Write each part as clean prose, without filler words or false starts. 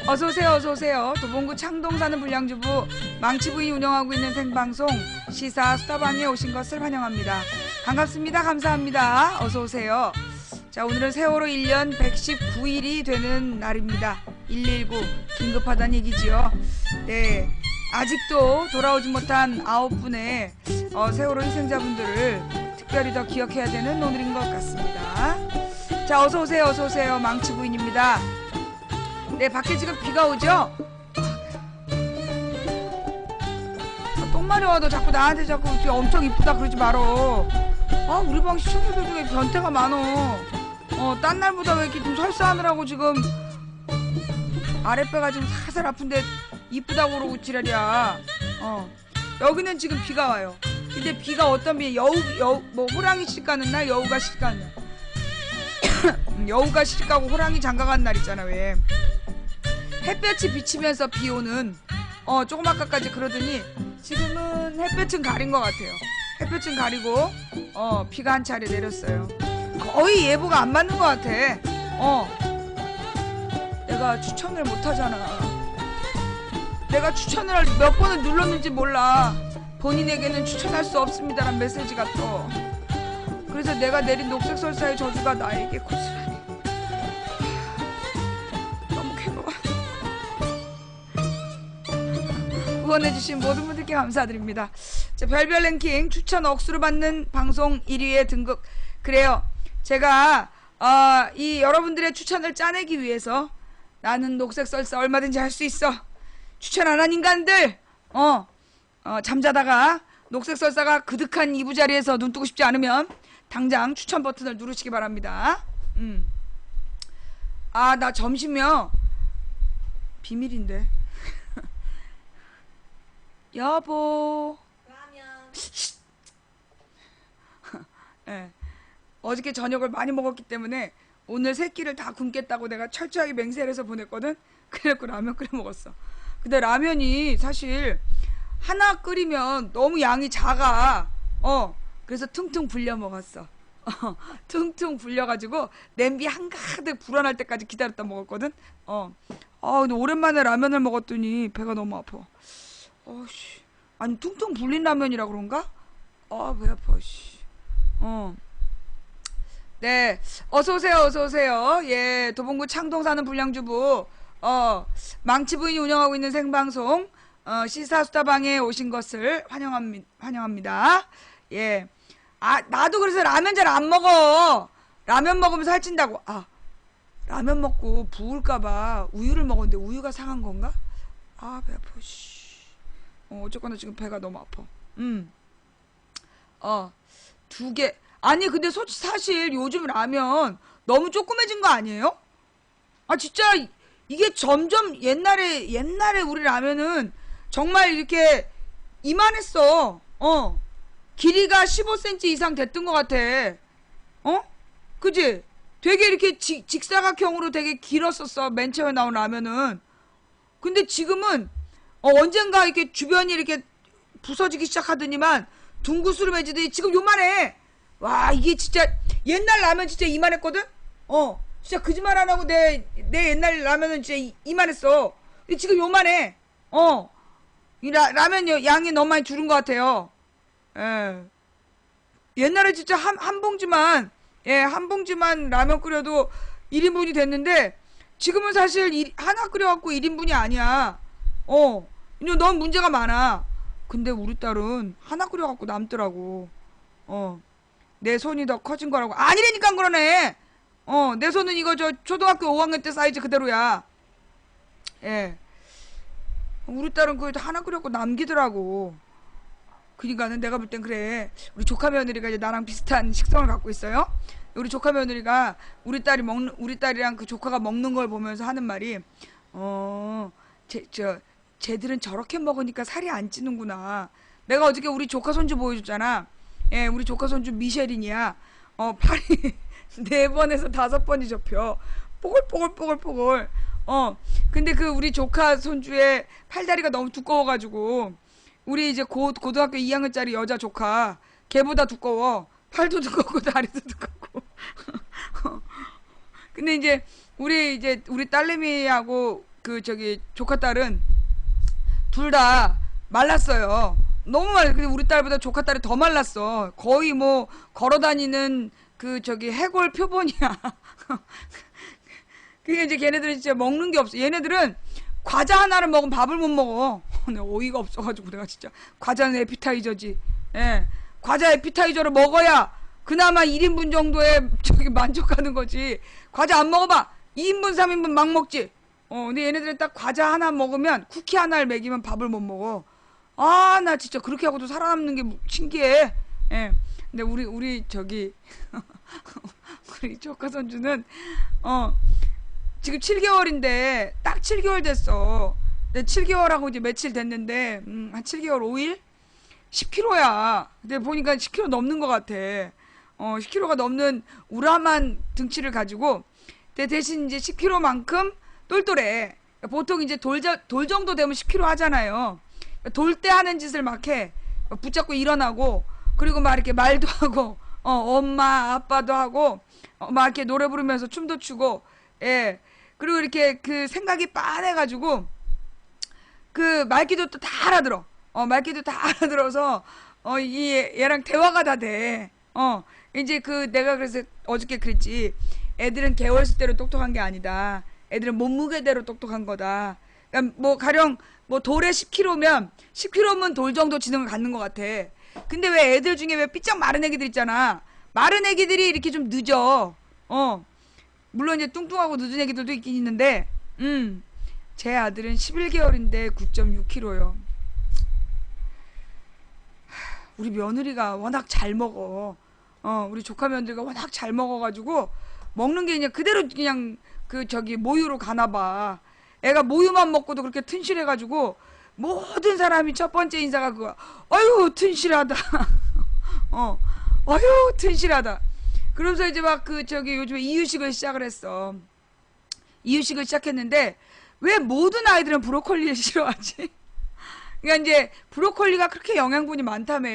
어서오세요, 어서오세요. 도봉구 창동 사는 불량주부 망치부인이 운영하고 있는 생방송 시사 수다방에 오신 것을 환영합니다. 반갑습니다. 감사합니다. 어서오세요. 자, 오늘은 세월호 1년 119일이 되는 날입니다. 119 긴급하다는 얘기지요. 네, 아직도 돌아오지 못한 9분의 세월호 희생자분들을 특별히 더 기억해야 되는 오늘인 것 같습니다. 자, 어서오세요, 어서오세요. 망치부인입니다. 네, 밖에 지금 비가 오죠? 똥마려 와도 자꾸 나한테 자꾸 엄청 이쁘다 그러지 말어. 아, 우리 방 시청자들 중에 변태가 많어. 딴 날보다 왜 이렇게 좀 설사하느라고 지금 아랫배가 지금 살살 아픈데 이쁘다고 그러고 지랄이야. 여기는 지금 비가 와요. 근데 비가 어떤 비? 뭐 호랑이 시집가는 날, 여우가 시집가는 날. 여우가 시집가고 호랑이 장가간 날 있잖아, 왜. 햇볕이 비치면서 비 오는 조금 아까까지 그러더니 지금은 햇볕은 가린 것 같아요. 햇볕은 가리고 비가 한 차례 내렸어요. 거의 예보가 안 맞는 것 같아. 내가 추천을 못하잖아. 내가 추천을 몇 번을 눌렀는지 몰라. 본인에게는 추천할 수 없습니다라는 메시지가 또. 그래서 내가 내린 녹색설사의 저주가 나에게 고스란히 너무 괴로워. 후원해주신 모든 분들께 감사드립니다. 자, 별별 랭킹 추천 억수로 받는 방송 1위에 등극. 그래요, 제가 이 여러분들의 추천을 짜내기 위해서 나는 녹색설사 얼마든지 할 수 있어. 추천 안 한 인간들 잠자다가 녹색설사가 그득한 이부자리에서 눈 뜨고 싶지 않으면 당장 추천 버튼을 누르시기 바랍니다. 나 점심이요. 비밀인데. 여보. 라면. 네. 어저께 저녁을 많이 먹었기 때문에 오늘 세 끼를 다 굶겠다고 내가 철저하게 맹세를 해서 보냈거든. 그래갖고 라면 끓여 먹었어. 근데 라면이 사실 하나 끓이면 너무 양이 작아. 그래서 퉁퉁 불려 먹었어. 퉁퉁 불려가지고 냄비 한가득 불어날 때까지 기다렸다 먹었거든. 근데 오랜만에 라면을 먹었더니 배가 너무 아파. 아니 퉁퉁 불린 라면이라 그런가? 배 아파. 네, 어서오세요, 어서오세요. 예, 도봉구 창동 사는 불량주부 망치부인이 운영하고 있는 생방송 시사수다방에 오신 것을 환영합니다. 예. 나도 그래서 라면 잘 안 먹어. 라면 먹으면 살찐다고. 라면 먹고 부을까봐 우유를 먹었는데 우유가 상한 건가? 배 아파. 어쨌거나 지금 배가 너무 아파. 2개. 아니, 근데 사실 요즘 라면 너무 조그매진 거 아니에요? 진짜 이게 점점 옛날에 우리 라면은 정말 이렇게 이만했어. 길이가 15cm 이상 됐던 것 같아. 그지? 되게 이렇게 직사각형으로 되게 길었었어, 맨 처음에 나온 라면은. 근데 지금은 언젠가 이렇게 주변이 이렇게 부서지기 시작하더니만 둥그스름해지더니 지금 요만해. 와, 이게 진짜 옛날 라면 진짜 이만했거든? 진짜 거짓말 안 하고 내 옛날 라면은 진짜 이만했어. 지금 요만해. 이 라면 양이 너무 많이 줄은 것 같아요. 예. 옛날에 진짜 한 봉지만 라면 끓여도 1인분이 됐는데 지금은 사실 하나 끓여갖고 1인분이 아니야. 이제 너무 문제가 많아. 근데 우리 딸은 하나 끓여갖고 남더라고. 내 손이 더 커진 거라고. 아니라니까 그러네. 내 손은 이거 초등학교 5학년 때 사이즈 그대로야. 예. 우리 딸은 그거 하나 끓여갖고 남기더라고. 그러니까는 내가 볼 땐 그래. 우리 조카 며느리가 이제 나랑 비슷한 식성을 갖고 있어요. 우리 조카 며느리가 우리 딸이랑 그 조카가 먹는 걸 보면서 하는 말이 쟤들은 저렇게 먹으니까 살이 안 찌는구나. 내가 어저께 우리 조카 손주 보여줬잖아. 예, 우리 조카 손주 미쉐린이야. 팔이 4번에서 5번이 접혀. 뽀글뽀글. 근데 그 우리 조카 손주의 팔다리가 너무 두꺼워가지고 우리 이제 고등학교 2학년짜리 여자 조카 걔보다 두꺼워. 팔도 두껍고 다리도 두껍고. 근데 이제 우리 딸내미하고 그 저기 조카 딸은 둘 다 말랐어요. 너무 근데 우리 딸보다 조카 딸이 더 말랐어. 거의 뭐 걸어다니는 그 저기 해골 표본이야. 그게 이제 걔네들은 진짜 먹는 게 없어. 얘네들은 과자 하나를 먹으면 밥을 못 먹어. 내가 어이가 없어가지고 내가 진짜 과자는 에피타이저지. 예, 과자 에피타이저를 먹어야 그나마 1인분 정도의 저기 만족하는 거지. 과자 안 먹어봐 2인분 3인분 막 먹지. 근데 얘네들은 딱 과자 하나 먹으면 쿠키 하나를 먹이면 밥을 못 먹어. 아, 나 진짜 그렇게 하고도 살아남는 게 신기해. 예. 근데 우리 저기 우리 조카 손주는 지금 7개월인데 딱 7개월 됐어. 근데 7개월하고 이제 며칠 됐는데 한 7개월 5일? 10kg야. 근데 보니까 10kg 넘는 것 같아. 10kg가 넘는 우람한 등치를 가지고 근데 대신 이제 10kg만큼 똘똘해. 보통 이제 돌 정도 되면 10kg 하잖아요. 돌 때 하는 짓을 막 해. 붙잡고 일어나고 그리고 막 이렇게 말도 하고 엄마 아빠도 하고 막 이렇게 노래 부르면서 춤도 추고 예. 그리고 이렇게 그 생각이 빤해가지고 그 말귀도 또 다 알아들어. 말귀도 다 알아들어서 얘랑 대화가 다 돼. 이제 그 내가 그래서 어저께 그랬지. 애들은 개월수대로 똑똑한 게 아니다. 애들은 몸무게대로 똑똑한 거다. 그러니까 뭐 가령 뭐 돌에 10kg면 10kg면 돌 정도 지능을 갖는 것 같아. 근데 왜 애들 중에 왜 삐쩍 마른 애기들 있잖아. 마른 애기들이 이렇게 좀 늦어. 물론 이제 뚱뚱하고 늦은 애기들도 있긴 있는데 제 아들은 11개월인데 9.6kg요. 우리 며느리가 워낙 잘 먹어. 우리 조카 며느리가 워낙 잘 먹어가지고 먹는 게 그냥 그대로 그냥 그 저기 모유로 가나봐. 애가 모유만 먹고도 그렇게 튼실해가지고 모든 사람이 첫 번째 인사가 그거야. 아유 튼실하다. 아유 튼실하다. 그러면서 이제 막 그 저기 요즘에 이유식을 시작을 했어. 이유식을 시작했는데 왜 모든 아이들은 브로콜리를 싫어하지? 그러니까 이제 브로콜리가 그렇게 영양분이 많다며.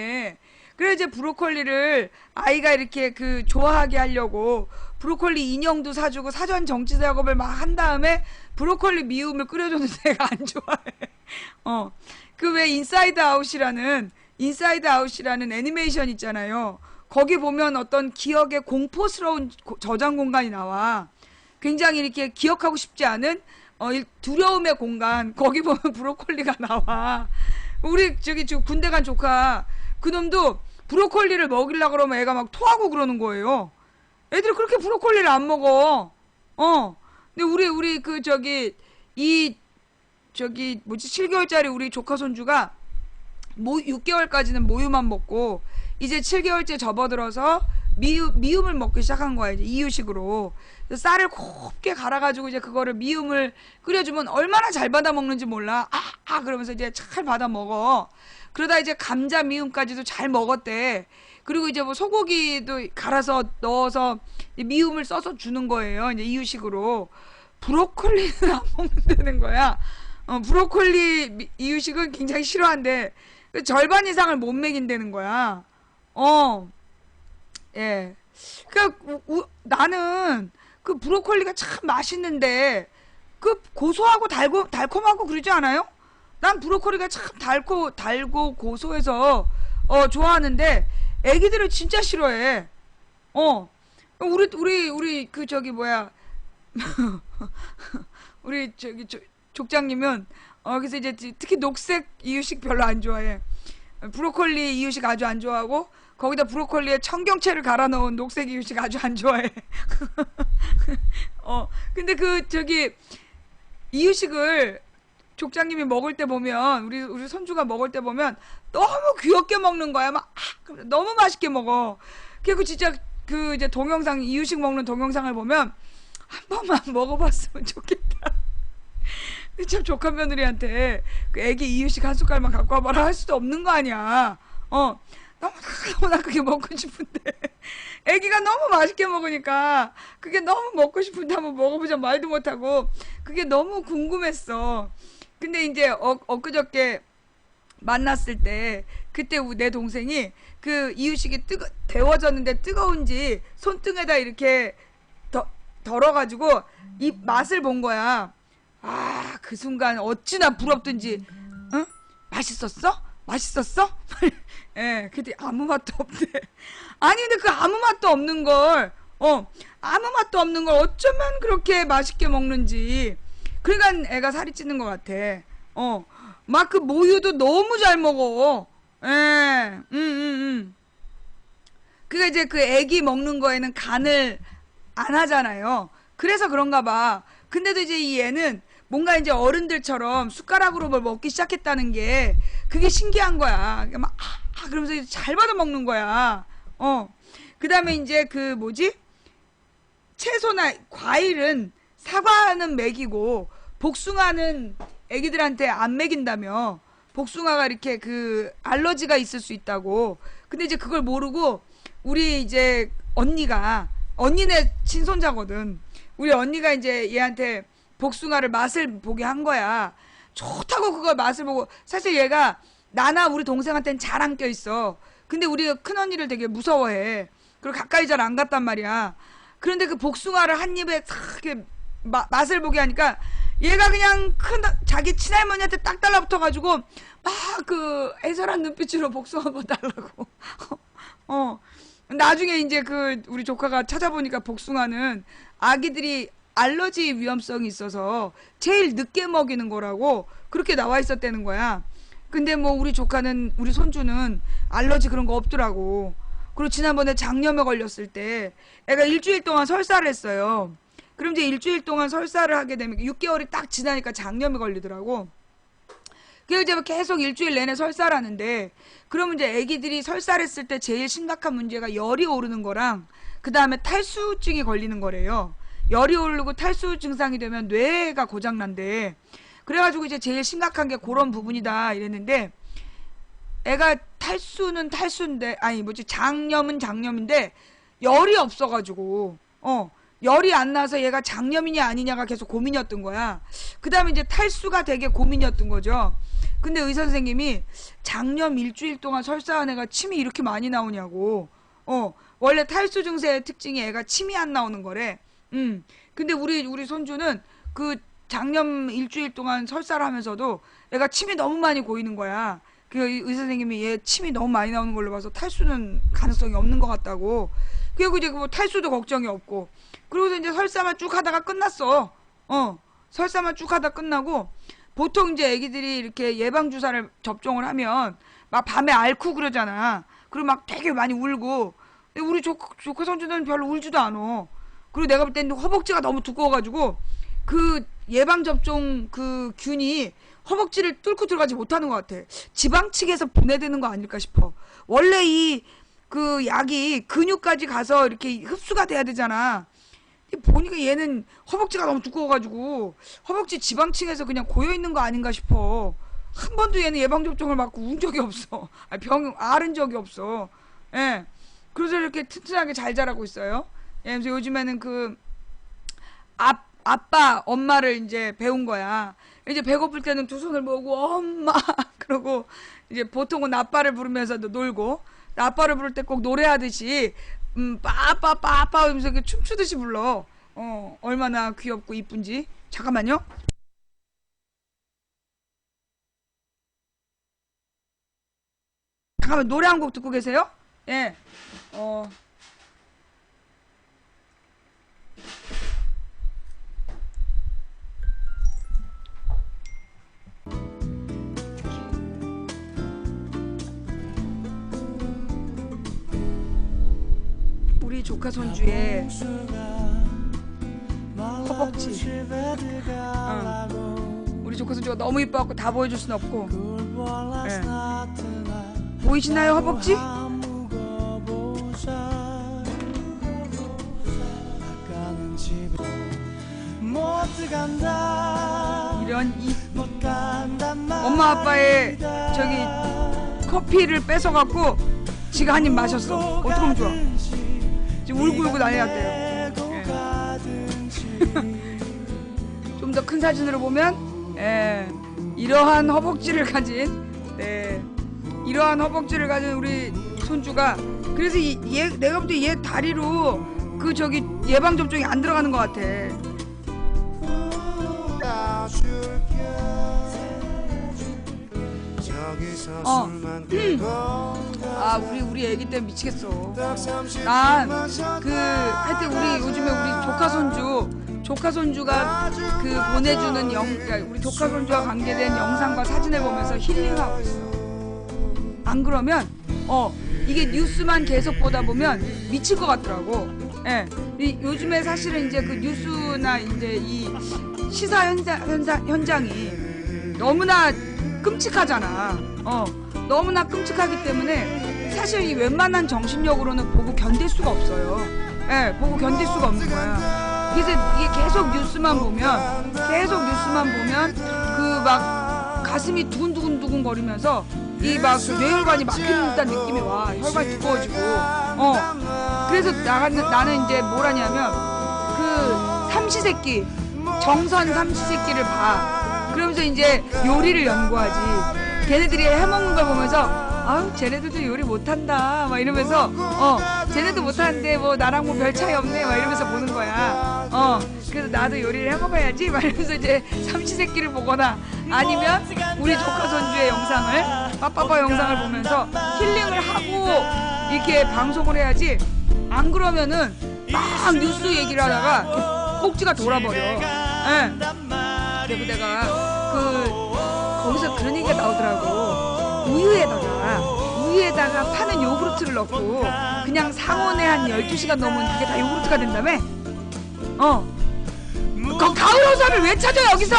그래서 이제 브로콜리를 아이가 이렇게 그 좋아하게 하려고 브로콜리 인형도 사주고 사전 정치 작업을 막 한 다음에 브로콜리 미음을 끓여줬는데 내가 안 좋아해. 그 왜 인사이드 아웃이라는 애니메이션 있잖아요. 거기 보면 어떤 기억의 공포스러운 저장 공간이 나와. 굉장히 이렇게 기억하고 싶지 않은 두려움의 공간. 거기 보면 브로콜리가 나와. 우리 저기 군대 간 조카 그놈도 브로콜리를 먹이려고 그러면 애가 막 토하고 그러는 거예요. 애들이 그렇게 브로콜리를 안 먹어. 근데 우리 그 저기 뭐지 7개월짜리 우리 조카 손주가 6개월까지는 모유만 먹고 이제 7개월째 접어들어서 미음을 먹기 시작한 거야. 이제 이유식으로 쌀을 곱게 갈아가지고 이제 그거를 미음을 끓여주면 얼마나 잘 받아 먹는지 몰라. 그러면서 이제 잘 받아 먹어. 그러다 이제 감자 미음까지도 잘 먹었대. 그리고 이제 뭐 소고기도 갈아서 넣어서 미음을 써서 주는 거예요. 이제 이유식으로. 브로콜리는 안 먹는다는 거야. 브로콜리 이유식은 굉장히 싫어한대. 절반 이상을 못 먹인다는 거야. 예. 나는 그 브로콜리가 참 맛있는데 그 고소하고 달콤하고 그러지 않아요? 난 브로콜리가 참 달고 고소해서 좋아하는데 애기들은 진짜 싫어해. 우리 그 저기 뭐야 우리 저기 족장님은 그래서 이제 특히 녹색 이유식 별로 안 좋아해. 브로콜리 이유식 아주 안 좋아하고 거기다 브로콜리에 청경채를 갈아 넣은 녹색 이유식 아주 안 좋아해. 근데 그 저기 이유식을 족장님이 먹을 때 보면 우리 손주가 먹을 때 보면 너무 귀엽게 먹는 거야. 막 너무 맛있게 먹어. 그리고 진짜 그 이제 동영상 이유식 먹는 동영상을 보면 한 번만 먹어봤으면 좋겠다. 참 조카 며느리한테 그 애기 이유식 한 숟갈만 갖고 와봐라 할 수도 없는 거 아니야. 너무나 그게 먹고 싶은데 애기가 너무 맛있게 먹으니까 그게 너무 먹고 싶은데 한번 먹어보자 말도 못하고 그게 너무 궁금했어. 근데 이제 엊그저께 만났을 때 그때 내 동생이 그 이유식이 데워졌는데 뜨거운지 손등에다 이렇게 덜어가지고 이 맛을 본 거야. 아, 그 순간 어찌나 부럽든지. 응? 맛있었어? 맛있었어? 예, 근데 아무 맛도 없대. 아니, 근데 그 아무 맛도 없는 걸, 아무 맛도 없는 걸 어쩌면 그렇게 맛있게 먹는지. 그러니까 애가 살이 찌는 것 같아. 막 그 모유도 너무 잘 먹어. 예, 그니까 이제 그 애기 먹는 거에는 간을 안 하잖아요. 그래서 그런가 봐. 근데도 이제 이 애는 뭔가 이제 어른들처럼 숟가락으로 뭘 먹기 시작했다는 게 그게 신기한 거야. 막, 그러면서 이제 잘 받아 먹는 거야. 그 다음에 이제 그 뭐지? 채소나 과일은 사과는 먹이고 복숭아는 애기들한테 안 먹인다며. 복숭아가 이렇게 그 알러지가 있을 수 있다고. 근데 이제 그걸 모르고 우리 이제 언니네 친손자거든. 우리 언니가 이제 얘한테 복숭아를 맛을 보게 한 거야. 좋다고 그걸 맛을 보고. 사실 얘가 나나 우리 동생한테는 잘 안 껴있어. 근데 우리 큰언니를 되게 무서워해. 그리고 가까이 잘 안 갔단 말이야. 그런데 그 복숭아를 한 입에 탁 이렇게 맛을 보게 하니까 얘가 그냥 자기 친할머니한테 딱 달라붙어가지고 막 그 애절한 눈빛으로 복숭아 뭐 달라고. 나중에 이제 그 우리 조카가 찾아보니까 복숭아는 아기들이 알러지 위험성이 있어서 제일 늦게 먹이는 거라고 그렇게 나와 있었다는 거야. 근데 뭐 우리 조카는, 우리 손주는 알러지 그런 거 없더라고. 그리고 지난번에 장염에 걸렸을 때 애가 일주일 동안 설사를 했어요. 그럼 이제 일주일 동안 설사를 하게 되면 6개월이 딱 지나니까 장염에 걸리더라고. 그래서 이제 계속 일주일 내내 설사를 하는데, 그러면 이제 애기들이 설사를 했을 때 제일 심각한 문제가 열이 오르는 거랑 그 다음에 탈수증이 걸리는 거래요. 열이 오르고 탈수 증상이 되면 뇌가 고장난대. 그래가지고 이제 제일 심각한 게 그런 부분이다 이랬는데, 애가 탈수는 탈수인데, 아니 뭐지, 장염은 장염인데 열이 없어가지고 열이 안 나서 얘가 장염이냐 아니냐가 계속 고민이었던 거야. 그 다음에 이제 탈수가 되게 고민이었던 거죠. 근데 의사 선생님이 장염 일주일 동안 설사한 애가 침이 이렇게 많이 나오냐고. 원래 탈수 증세의 특징이 애가 침이 안 나오는 거래. 근데 우리 손주는 그 장염 일주일 동안 설사를 하면서도 애가 침이 너무 많이 고이는 거야. 그 의사 선생님이 얘 침이 너무 많이 나오는 걸로 봐서 탈수는 가능성이 없는 것 같다고. 그리고 이제 뭐 탈수도 걱정이 없고. 그리고서 이제 설사만 쭉 하다가 끝났어. 설사만 쭉 하다 끝나고, 보통 이제 애기들이 이렇게 예방주사를 접종을 하면 막 밤에 앓고 그러잖아. 그리고 막 되게 많이 울고. 근데 우리 조카 손주는 별로 울지도 않아. 그리고 내가 볼 때는 허벅지가 너무 두꺼워가지고 그 예방접종 그 균이 허벅지를 뚫고 들어가지 못하는 것 같아. 지방 측에서 분해되는 거 아닐까 싶어. 원래 이 그 약이 근육까지 가서 이렇게 흡수가 돼야 되잖아. 보니까 얘는 허벅지가 너무 두꺼워가지고 허벅지 지방층에서 그냥 고여있는 거 아닌가 싶어. 한 번도 얘는 예방접종을 맞고 운 적이 없어. 병 앓은 적이 없어. 예. 그래서 이렇게 튼튼하게 잘 자라고 있어요. 예. 그래서 요즘에는 그 아빠, 엄마를 이제 배운 거야. 이제 배고플 때는 두 손을 모으고 엄마 그러고, 이제 보통은 아빠를 부르면서도 놀고, 아빠를 부를 때 꼭 노래하듯이 빠빠빠빠 하면서 이렇게 춤추듯이 불러. 얼마나 귀엽고 이쁜지. 잠깐만요. 잠깐만, 노래 한 곡 듣고 계세요? 예. 우리 조카 손주의 허벅지. 우리 조카 손주가 너무 이뻐갖고 다 보여줄 순 없고. 예. 보이시나요, 허벅지? 이런 엄마 아빠의 저기 커피를 뺏어갖고 지가 한 입 마셨어. 어떡하면 좋아. 지금 울고 난리 났대요. 예. 좀 더 큰 사진으로 보면, 예, 이러한 허벅지를 가진, 네, 이러한 허벅지를 가진 우리 손주가. 그래서 내가 볼 때 얘 다리로 그 저기 예방접종이 안 들어가는 것 같아. 아, 우리 애기 때문에 미치겠어. 난 하여튼 요즘에 우리 조카 손주가 보내주는 그러니까 우리 조카 손주와 관계된 영상과 사진을 보면서 힐링하고 있어. 안 그러면 이게 뉴스만 계속 보다 보면 미칠 것 같더라고. 예. 요즘에 사실은 이제 그 뉴스나 이제 이 시사 현장이 너무나 끔찍하잖아. 너무나 끔찍하기 때문에 사실 이 웬만한 정신력으로는 보고 견딜 수가 없어요. 예, 보고 견딜 수가 없는 거야. 그래서 이게 계속 뉴스만 보면 그 막 가슴이 두근두근 거리면서 이 막 뇌혈관이 막히는 듯한 느낌이 와. 혈관이 두꺼워지고. 그래서 나는 이제 뭘 하냐면 삼시세끼 정선 삼시세끼를 봐. 그러면서 이제 요리를 연구하지. 걔네들이 해먹는 걸 보면서 아유 쟤네들도 요리 못한다 막 이러면서 쟤네도 못하는데 뭐 나랑 뭐 별 차이 없네 막 이러면서 보는 거야. 그래서 나도 요리를 해먹어야지 막 이러면서 이제 삼시세끼를 보거나 아니면 우리 조카 손주의 영상을 빠빠빠 영상을 보면서 힐링을 하고 이렇게 방송을 해야지. 안 그러면은 막 뉴스 얘기를 하다가 꼭지가 돌아버려. 예. 그리고 내가 거기서 그런 얘기가 나오더라고. 우유에다가 파는 요구르트를 넣고 그냥 상온에 한 12시간 넣으면 그게 다 요구르트가 된다며? 가을호사를 왜 찾아 여기서?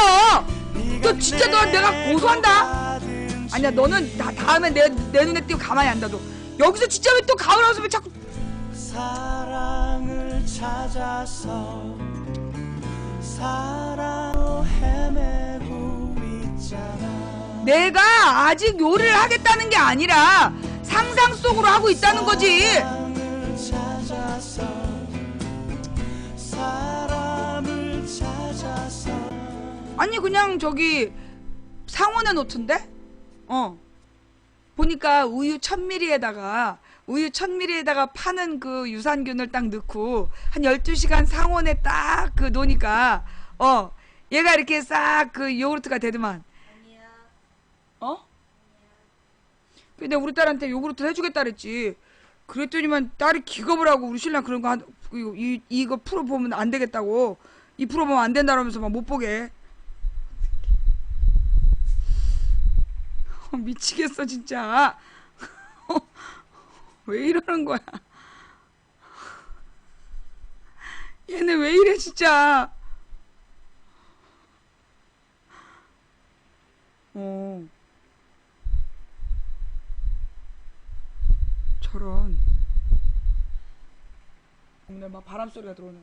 너 진짜 내가 고소한다? 아니야 너는 다음에 내 눈에 띄고 가만히 안 놔둬. 여기서 진짜 왜 또 가을호사를 자꾸 사랑을 찾아서 사랑으로 헤매고 있잖아. 내가 아직 요리를 하겠다는 게 아니라 상상 속으로 하고 있다는 거지. 아니 그냥 저기 상온에 놓던데? 보니까 우유 1000ml에다가 파는 그 유산균을 딱 넣고 한 12시간 상온에 딱 놓으니까 얘가 이렇게 싹 그 요구르트가 되더만. 근데 우리 딸한테 요구르트 해주겠다 그랬지. 그랬더니만 딸이 기겁을 하고 우리 신랑 그런 거 이거 프로 보면 안 되겠다고. 이 프로 보면 안 된다라면서 막 못 보게. 미치겠어 진짜. 왜 이러는 거야? 얘네 왜 이래 진짜. 저런. 오늘 막 바람 소리가 들어오네.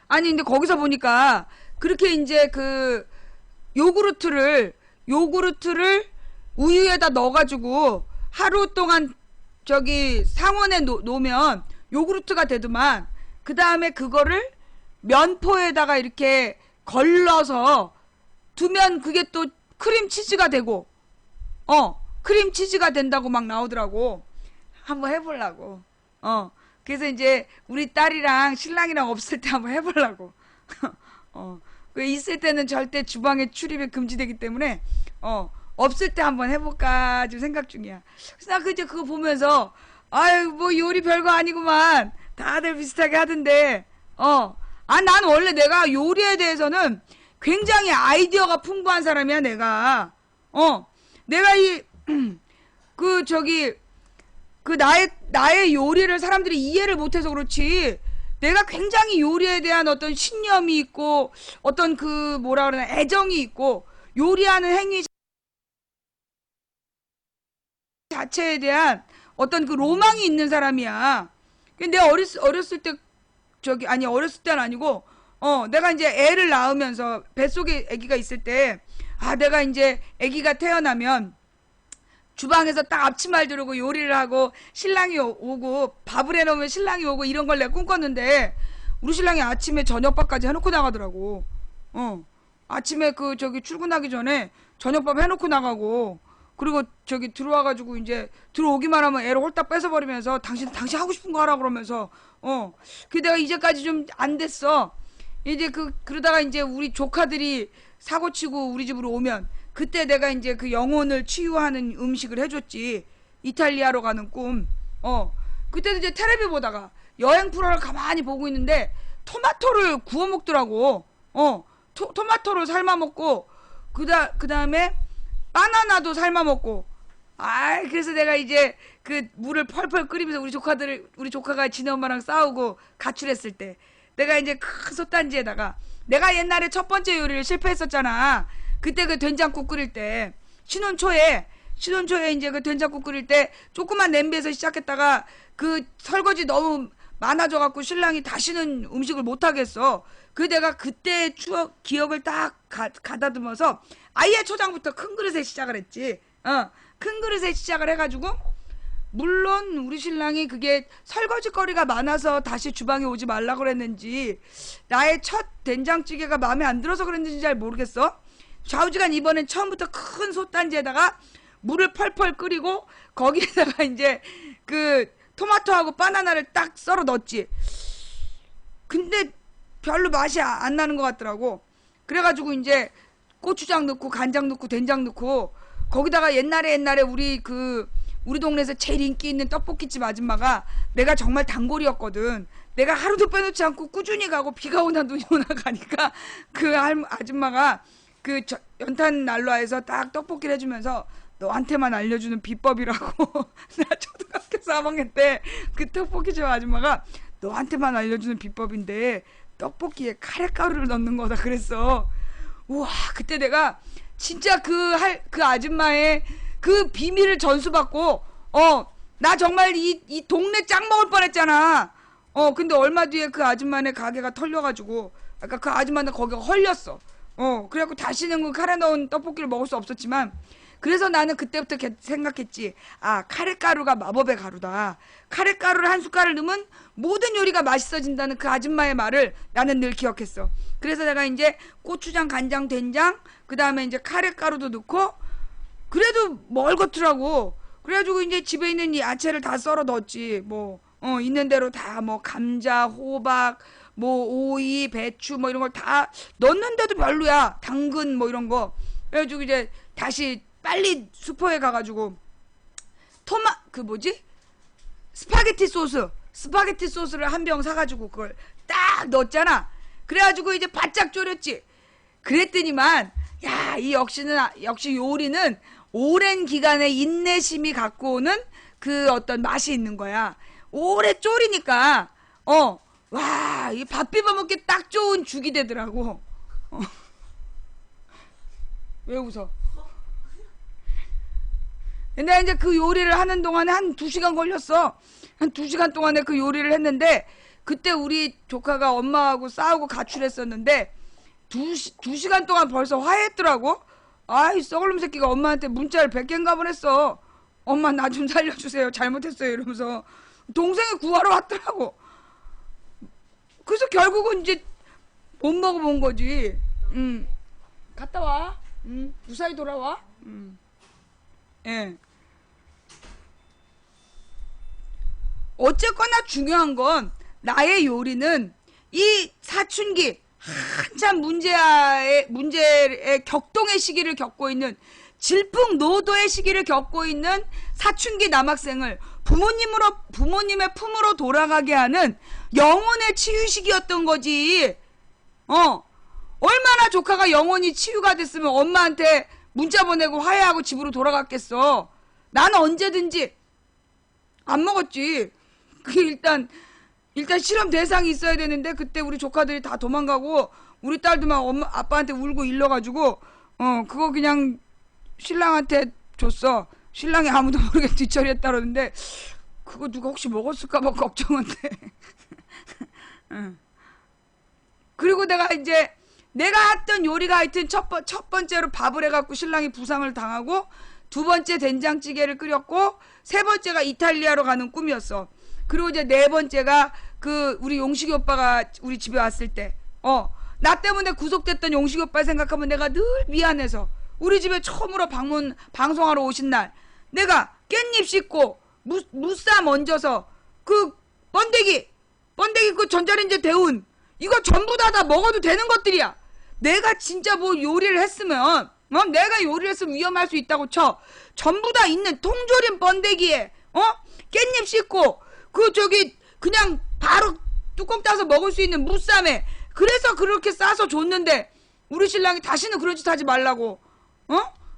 아니 근데 거기서 보니까 그렇게 이제 그 요구르트를 우유에다 넣어가지고 하루 동안 저기 상온에 놓으면 요구르트가 되더만. 그 다음에 그거를 면포에다가 이렇게 걸러서 두면 그게 또 크림치즈가 되고 크림치즈가 된다고 막 나오더라고. 한번 해보려고. 그래서 이제 우리 딸이랑 신랑이랑 없을 때 한번 해보려고. 그 있을 때는 절대 주방에 출입이 금지되기 때문에 없을 때 한번 해볼까 지금 생각 중이야. 그래서 나 그거 보면서 아유 뭐 요리 별거 아니구만. 다들 비슷하게 하던데. 난 원래 내가 요리에 대해서는 굉장히 아이디어가 풍부한 사람이야 내가. 내가 나의 요리를 사람들이 이해를 못해서 그렇지. 내가 굉장히 요리에 대한 어떤 신념이 있고 어떤 그 뭐라 그러나 애정이 있고 요리하는 행위 자체에 대한 어떤 그 로망이 있는 사람이야. 근데 내가 어렸을 때 어렸을 때는 아니고 내가 이제 애를 낳으면서 뱃속에 아기가 있을 때 내가 이제 아기가 태어나면 주방에서 딱 앞치마를 두르고 요리를 하고 신랑이 오고 밥을 해놓으면 신랑이 오고 이런 걸 내가 꿈꿨는데 우리 신랑이 아침에 저녁밥까지 해놓고 나가더라고. 아침에 출근하기 전에 저녁밥 해놓고 나가고 그리고 들어와가지고 이제 들어오기만 하면 애를 홀딱 뺏어버리면서 당신 하고 싶은 거 하라 그러면서. 그 내가 이제까지 좀 안 됐어. 이제 그러다가 이제 우리 조카들이 사고치고 우리 집으로 오면 그때 내가 이제 그 영혼을 치유하는 음식을 해줬지. 이탈리아로 가는 꿈. 그때도 이제 텔레비 보다가 여행 프로를 가만히 보고 있는데 토마토를 구워 먹더라고. 토마토를 삶아 먹고 그 다음에 바나나도 삶아 먹고. 그래서 내가 이제 그 물을 펄펄 끓이면서 우리 조카가 지네 엄마랑 싸우고 가출했을 때 내가 이제 큰 솥단지에다가 내가 옛날에 첫 번째 요리를 실패했었잖아. 그때 그 된장국 끓일 때 신혼초에 이제 그 된장국 끓일 때 조그만 냄비에서 시작했다가 그 설거지 너무 많아져갖고 신랑이 다시는 음식을 못하겠어. 그 내가 그때 기억을 딱 가다듬어서 아예 초장부터 큰 그릇에 시작을 했지. 큰 그릇에 시작을 해가지고 물론 우리 신랑이 그게 설거지거리가 많아서 다시 주방에 오지 말라고 그랬는지 나의 첫 된장찌개가 마음에 안 들어서 그랬는지 잘 모르겠어. 좌우지간 이번엔 처음부터 큰 솥단지에다가 물을 펄펄 끓이고 거기에다가 이제 그 토마토하고 바나나를 딱 썰어 넣었지. 근데 별로 맛이 안 나는 것 같더라고. 그래가지고 이제 고추장 넣고 간장 넣고 된장 넣고 거기다가 옛날에 우리 동네에서 제일 인기 있는 떡볶이집 아줌마가 내가 정말 단골이었거든. 내가 하루도 빼놓지 않고 꾸준히 가고 비가 오나 눈이 오나 가니까 그 아줌마가 그 연탄 난로에서 딱 떡볶이를 해주면서 너한테만 알려주는 비법이라고. 나 초등학교 4학년 때 그 떡볶이집 아줌마가 너한테만 알려주는 비법인데 떡볶이에 카레가루를 넣는 거다 그랬어. 우와, 그때 내가 진짜 그 아줌마의 그 비밀을 전수받고 나 정말 이 동네 짱 먹을 뻔했잖아. 근데 얼마 뒤에 그 아줌마네 가게가 털려가지고 아까 그 아줌마는 거기가 헐렸어. 그래갖고 다시는 그 카레 넣은 떡볶이를 먹을 수 없었지만 그래서 나는 그때부터 생각했지. 카레가루가 마법의 가루다. 카레가루를 한 숟갈을 넣으면 모든 요리가 맛있어진다는 그 아줌마의 말을 나는 늘 기억했어. 그래서 내가 이제 고추장, 간장, 된장, 그 다음에 이제 카레가루도 넣고 그래도 멀겋더라고. 그래가지고 이제 집에 있는 이 야채를 다 썰어 넣었지. 있는 대로 다 감자, 호박, 오이, 배추 이런 걸 다 넣는데도 별로야. 당근 이런 거. 그래가지고 이제 다시 빨리 슈퍼에 가가지고 스파게티 소스를 한 병 사가지고 그걸 딱 넣었잖아. 그래가지고 이제 바짝 졸였지. 그랬더니만 역시 요리는 오랜 기간의 인내심이 갖고 오는 그 어떤 맛이 있는 거야. 오래 졸이니까 이 밥 비벼 먹기 딱 좋은 죽이 되더라고. 왜 웃어? 근데 이제 그 요리를 하는 동안에 한 2시간 걸렸어. 한 2시간 동안에 그 요리를 했는데 그때 우리 조카가 엄마하고 싸우고 가출했었는데 2시간 동안 벌써 화해했더라고. 이 썩을놈 새끼가 엄마한테 문자를 100개인가 보냈어. 엄마 나 좀 살려주세요. 잘못했어요. 이러면서 동생이 구하러 왔더라고. 그래서 결국은 이제 못 먹어본 거지. 갔다 와. 무사히 돌아와. 예. 어쨌거나 중요한 건 나의 요리는 이 사춘기 한참 문제의 격동의 시기를 겪고 있는 질풍노도의 시기를 겪고 있는 사춘기 남학생을 부모님의 품으로 돌아가게 하는 영혼의 치유식이었던 거지. 얼마나 조카가 영혼이 치유가 됐으면 엄마한테 문자 보내고 화해하고 집으로 돌아갔겠어. 나는 언제든지 안 먹었지. 그게 일단 실험 대상이 있어야 되는데 그때 우리 조카들이 다 도망가고 우리 딸도 막 아빠한테 울고 일러가지고 그거 그냥 신랑한테 줬어. 신랑이 아무도 모르게 뒤처리했다 그러는데 그거 누가 혹시 먹었을까봐 걱정은 돼. 그리고 내가 했던 요리가 하여튼 첫 번째로 밥을 해갖고 신랑이 부상을 당하고 2번째 된장찌개를 끓였고 3번째가 이탈리아로 가는 꿈이었어. 그리고 이제 4번째가 우리 용식이 오빠가 우리 집에 왔을 때 나 때문에 구속됐던 용식이 오빠 생각하면 내가 늘 미안해서 우리 집에 처음으로 방송하러 오신 날 내가 깻잎 씻고 무쌈 얹어서 그 번데기 그 전자레인지 데운 이거 전부 다 먹어도 되는 것들이야. 내가 진짜 뭐 요리를 했으면, 내가 요리를 했으면 위험할 수 있다고 쳐. 전부 다 있는 통조림 번데기에, 깻잎 씻고, 그냥 바로 뚜껑 따서 먹을 수 있는 무쌈에, 그래서 그렇게 싸서 줬는데, 우리 신랑이 다시는 그런 짓 하지 말라고,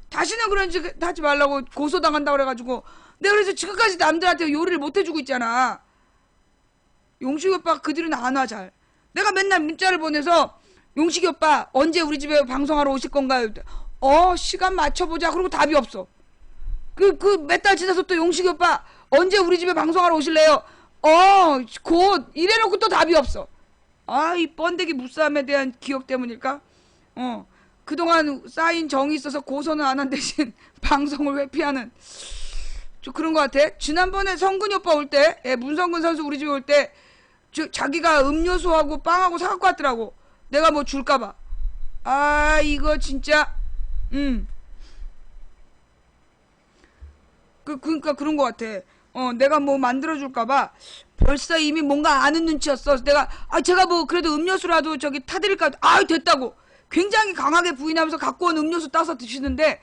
다시는 그런 짓 하지 말라고 고소당한다고 그래가지고, 내가 그래서 지금까지 남들한테 요리를 못 해주고 있잖아. 용식이 오빠 그 뒤로는 안 와, 잘. 내가 맨날 문자를 보내서, 용식이 오빠 언제 우리 집에 방송하러 오실 건가요? 시간 맞춰보자. 그러고 답이 없어. 몇 달 지나서 또 용식이 오빠 언제 우리 집에 방송하러 오실래요? 곧 이래놓고 또 답이 없어. 이 번데기 무쌈에 대한 기억 때문일까? 그동안 쌓인 정이 있어서 고소는 안 한 대신 방송을 회피하는 좀 그런 것 같아. 지난번에 성근이 오빠 올 때, 문성근 선수 우리 집에 올 때 자기가 음료수하고 빵하고 사갖고 왔더라고. 내가 뭐 줄까봐. 이거 진짜 그러니까 그런 것 같아. 내가 뭐 만들어줄까봐 벌써 이미 뭔가 아는 눈치였어. 내가 제가 뭐 그래도 음료수라도 타드릴까. 됐다고 굉장히 강하게 부인하면서 갖고 온 음료수 따서 드시는데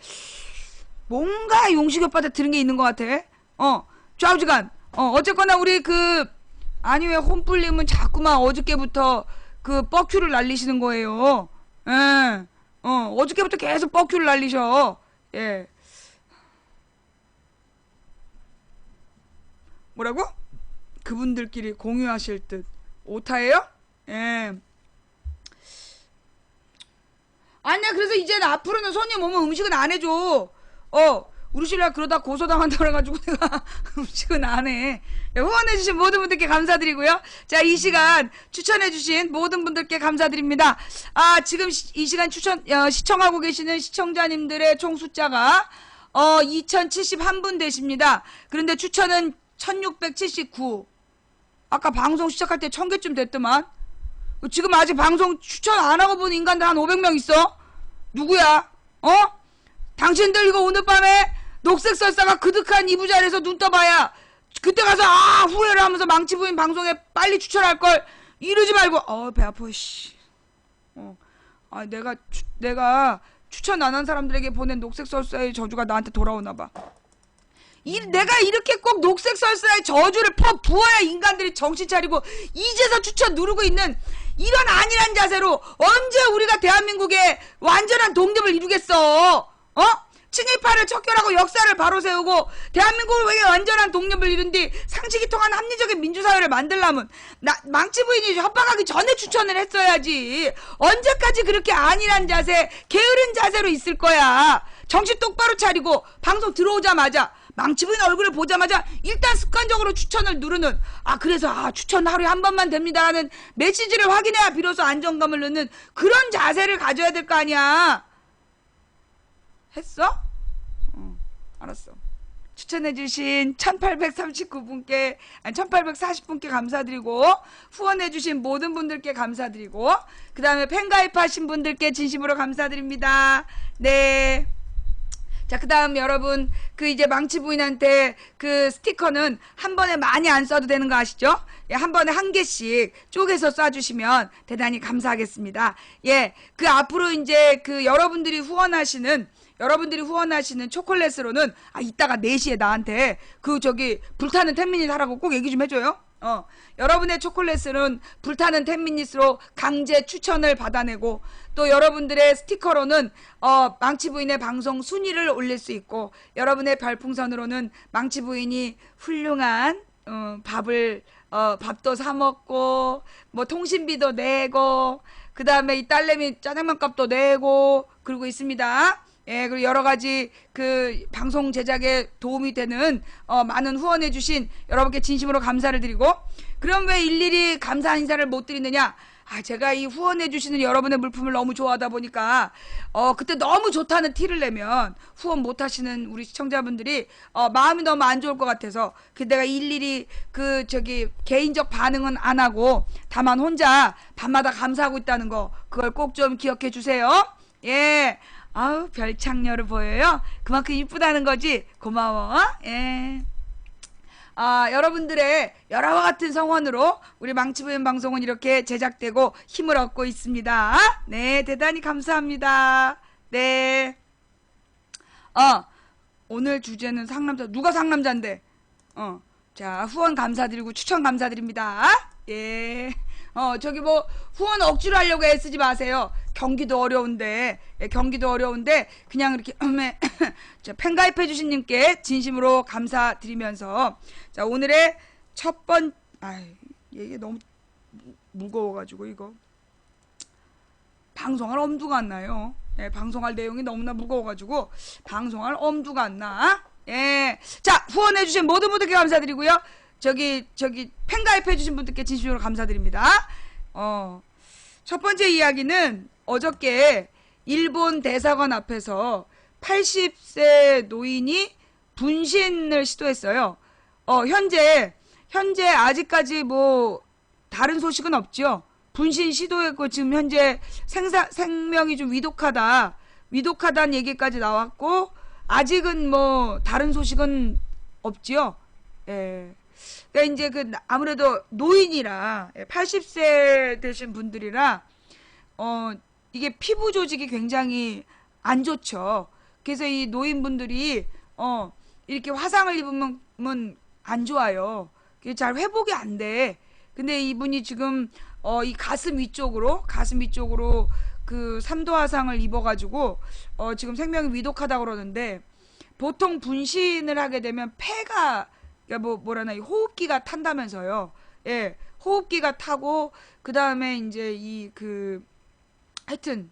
뭔가 용식 오빠한테 들은 게 있는 것 같아. 좌우지간. 어쨌거나 우리 아니 왜 홈플님은 자꾸만 어저께부터 뻑큐를 날리시는 거예요. 어저께부터 계속 뻑큐를 날리셔. 예. 뭐라고? 그분들끼리 공유하실 듯. 오타예요? 예. 아니야, 그래서 이제는 앞으로는 손님 오면 음식은 안 해줘. 우리 신랑 그러다 고소당한다 그래가지고 내가 음식은 안 해. 후원해주신 모든 분들께 감사드리고요. 자, 이 시간 추천해주신 모든 분들께 감사드립니다. 지금 이 시간 시청하고 계시는 시청자님들의 총 숫자가 2071분 되십니다. 그런데 추천은 1679. 아까 방송 시작할 때 1000개쯤 됐더만. 지금 아직 방송 추천 안 하고 본 인간들 한 500명 있어. 누구야? 당신들 이거 오늘 밤에 녹색 설사가 그득한 이부자리에서 눈 떠봐야 그때 가서 후회를 하면서 망치부인 방송에 빨리 추천할걸. 이러지 말고 배 아파 씨. 내가 추천 안 한 사람들에게 보낸 녹색 설사의 저주가 나한테 돌아오나봐. 내가 이렇게 꼭 녹색 설사의 저주를 부어야 인간들이 정신 차리고 이제서 추천 누르고 있는 이런 안일한 자세로 언제 우리가 대한민국의 완전한 독립을 이루겠어? 친일파를 척결하고 역사를 바로 세우고 대한민국을 완전한 독립을 이룬 뒤 상식이 통한 합리적인 민주사회를 만들려면 망치 부인이 협박하기 전에 추천을 했어야지. 언제까지 그렇게 안일한 자세, 게으른 자세로 있을 거야. 정신 똑바로 차리고 방송 들어오자마자 망치 부인 얼굴을 보자마자 일단 습관적으로 추천을 누르는 그래서 추천 하루에 한 번만 됩니다라는 메시지를 확인해야 비로소 안정감을 넣는 그런 자세를 가져야 될 거 아니야. 했어? 알았어. 추천해주신 1839분께 1840분께 감사드리고 후원해주신 모든 분들께 감사드리고 그 다음에 팬가입하신 분들께 진심으로 감사드립니다. 네. 자, 그 다음 여러분 이제 망치 부인한테 스티커는 한 번에 많이 안 써도 되는 거 아시죠? 예, 한 번에 한 개씩 쪼개서 쏴주시면 대단히 감사하겠습니다. 예, 앞으로 이제 여러분들이 후원하시는 초콜릿으로는 이따가 4시에 나한테 불타는 10미닛 하라고 꼭 얘기 좀 해줘요. 여러분의 초콜릿은 불타는 10미닛으로 강제 추천을 받아내고 또 여러분들의 스티커로는 망치 부인의 방송 순위를 올릴 수 있고 여러분의 별풍선으로는 망치 부인이 훌륭한 밥도 사 먹고 뭐 통신비도 내고 그 다음에 이 딸내미 짜장면 값도 내고 그러고 있습니다. 예, 그리고 여러 가지 방송 제작에 도움이 되는 많은 후원해주신 여러분께 진심으로 감사를 드리고 그럼 왜 일일이 감사 인사를 못 드리느냐? 제가 이 후원해주시는 여러분의 물품을 너무 좋아하다 보니까 그때 너무 좋다는 티를 내면 후원 못하시는 우리 시청자분들이 마음이 너무 안 좋을 것 같아서 내가 일일이 개인적 반응은 안 하고 다만 혼자 밤마다 감사하고 있다는 거 그걸 꼭 좀 기억해 주세요. 예. 별창녀로 보여요. 그만큼 이쁘다는 거지. 고마워. 예. 여러분들의 여러와 같은 성원으로 우리 망치부연 방송은 이렇게 제작되고 힘을 얻고 있습니다. 네, 대단히 감사합니다. 네. 오늘 주제는 상남자. 누가 상남자인데? 자, 후원 감사드리고 추천 감사드립니다. 예. 저기 뭐 후원 억지로 하려고 애쓰지 마세요. 경기도 어려운데, 경기도 어려운데 그냥 이렇게 팬가입해 주신 님께 진심으로 감사드리면서, 자, 오늘의 첫 번, 이게 너무 무거워가지고 이거 방송할 엄두가 안 나요. 예, 방송할 내용이 너무나 무거워가지고 방송할 엄두가 안 나. 예. 자, 후원해주신 모든 분들께 감사드리고요. 저기 팬가입해주신 분들께 진심으로 감사드립니다. 첫 번째 이야기는 어저께 일본 대사관 앞에서 80세 노인이 분신을 시도했어요. 현재 아직까지 뭐 다른 소식은 없죠. 분신 시도했고 지금 현재 생명이 좀 위독하다는 얘기까지 나왔고 아직은 뭐 다른 소식은 없지요. 예. 그러니까 이제 아무래도 노인이라 80세 되신 분들이라 이게 피부 조직이 굉장히 안 좋죠. 그래서 이 노인분들이 이렇게 화상을 입으면 안 좋아요. 잘 회복이 안 돼. 근데 이분이 지금 이 가슴 위쪽으로 그 3도 화상을 입어가지고 지금 생명이 위독하다고 그러는데, 보통 분신을 하게 되면 폐가, 그러니까 뭐라나 이 호흡기가 탄다면서요. 예, 호흡기가 타고 그 다음에 이제 하여튼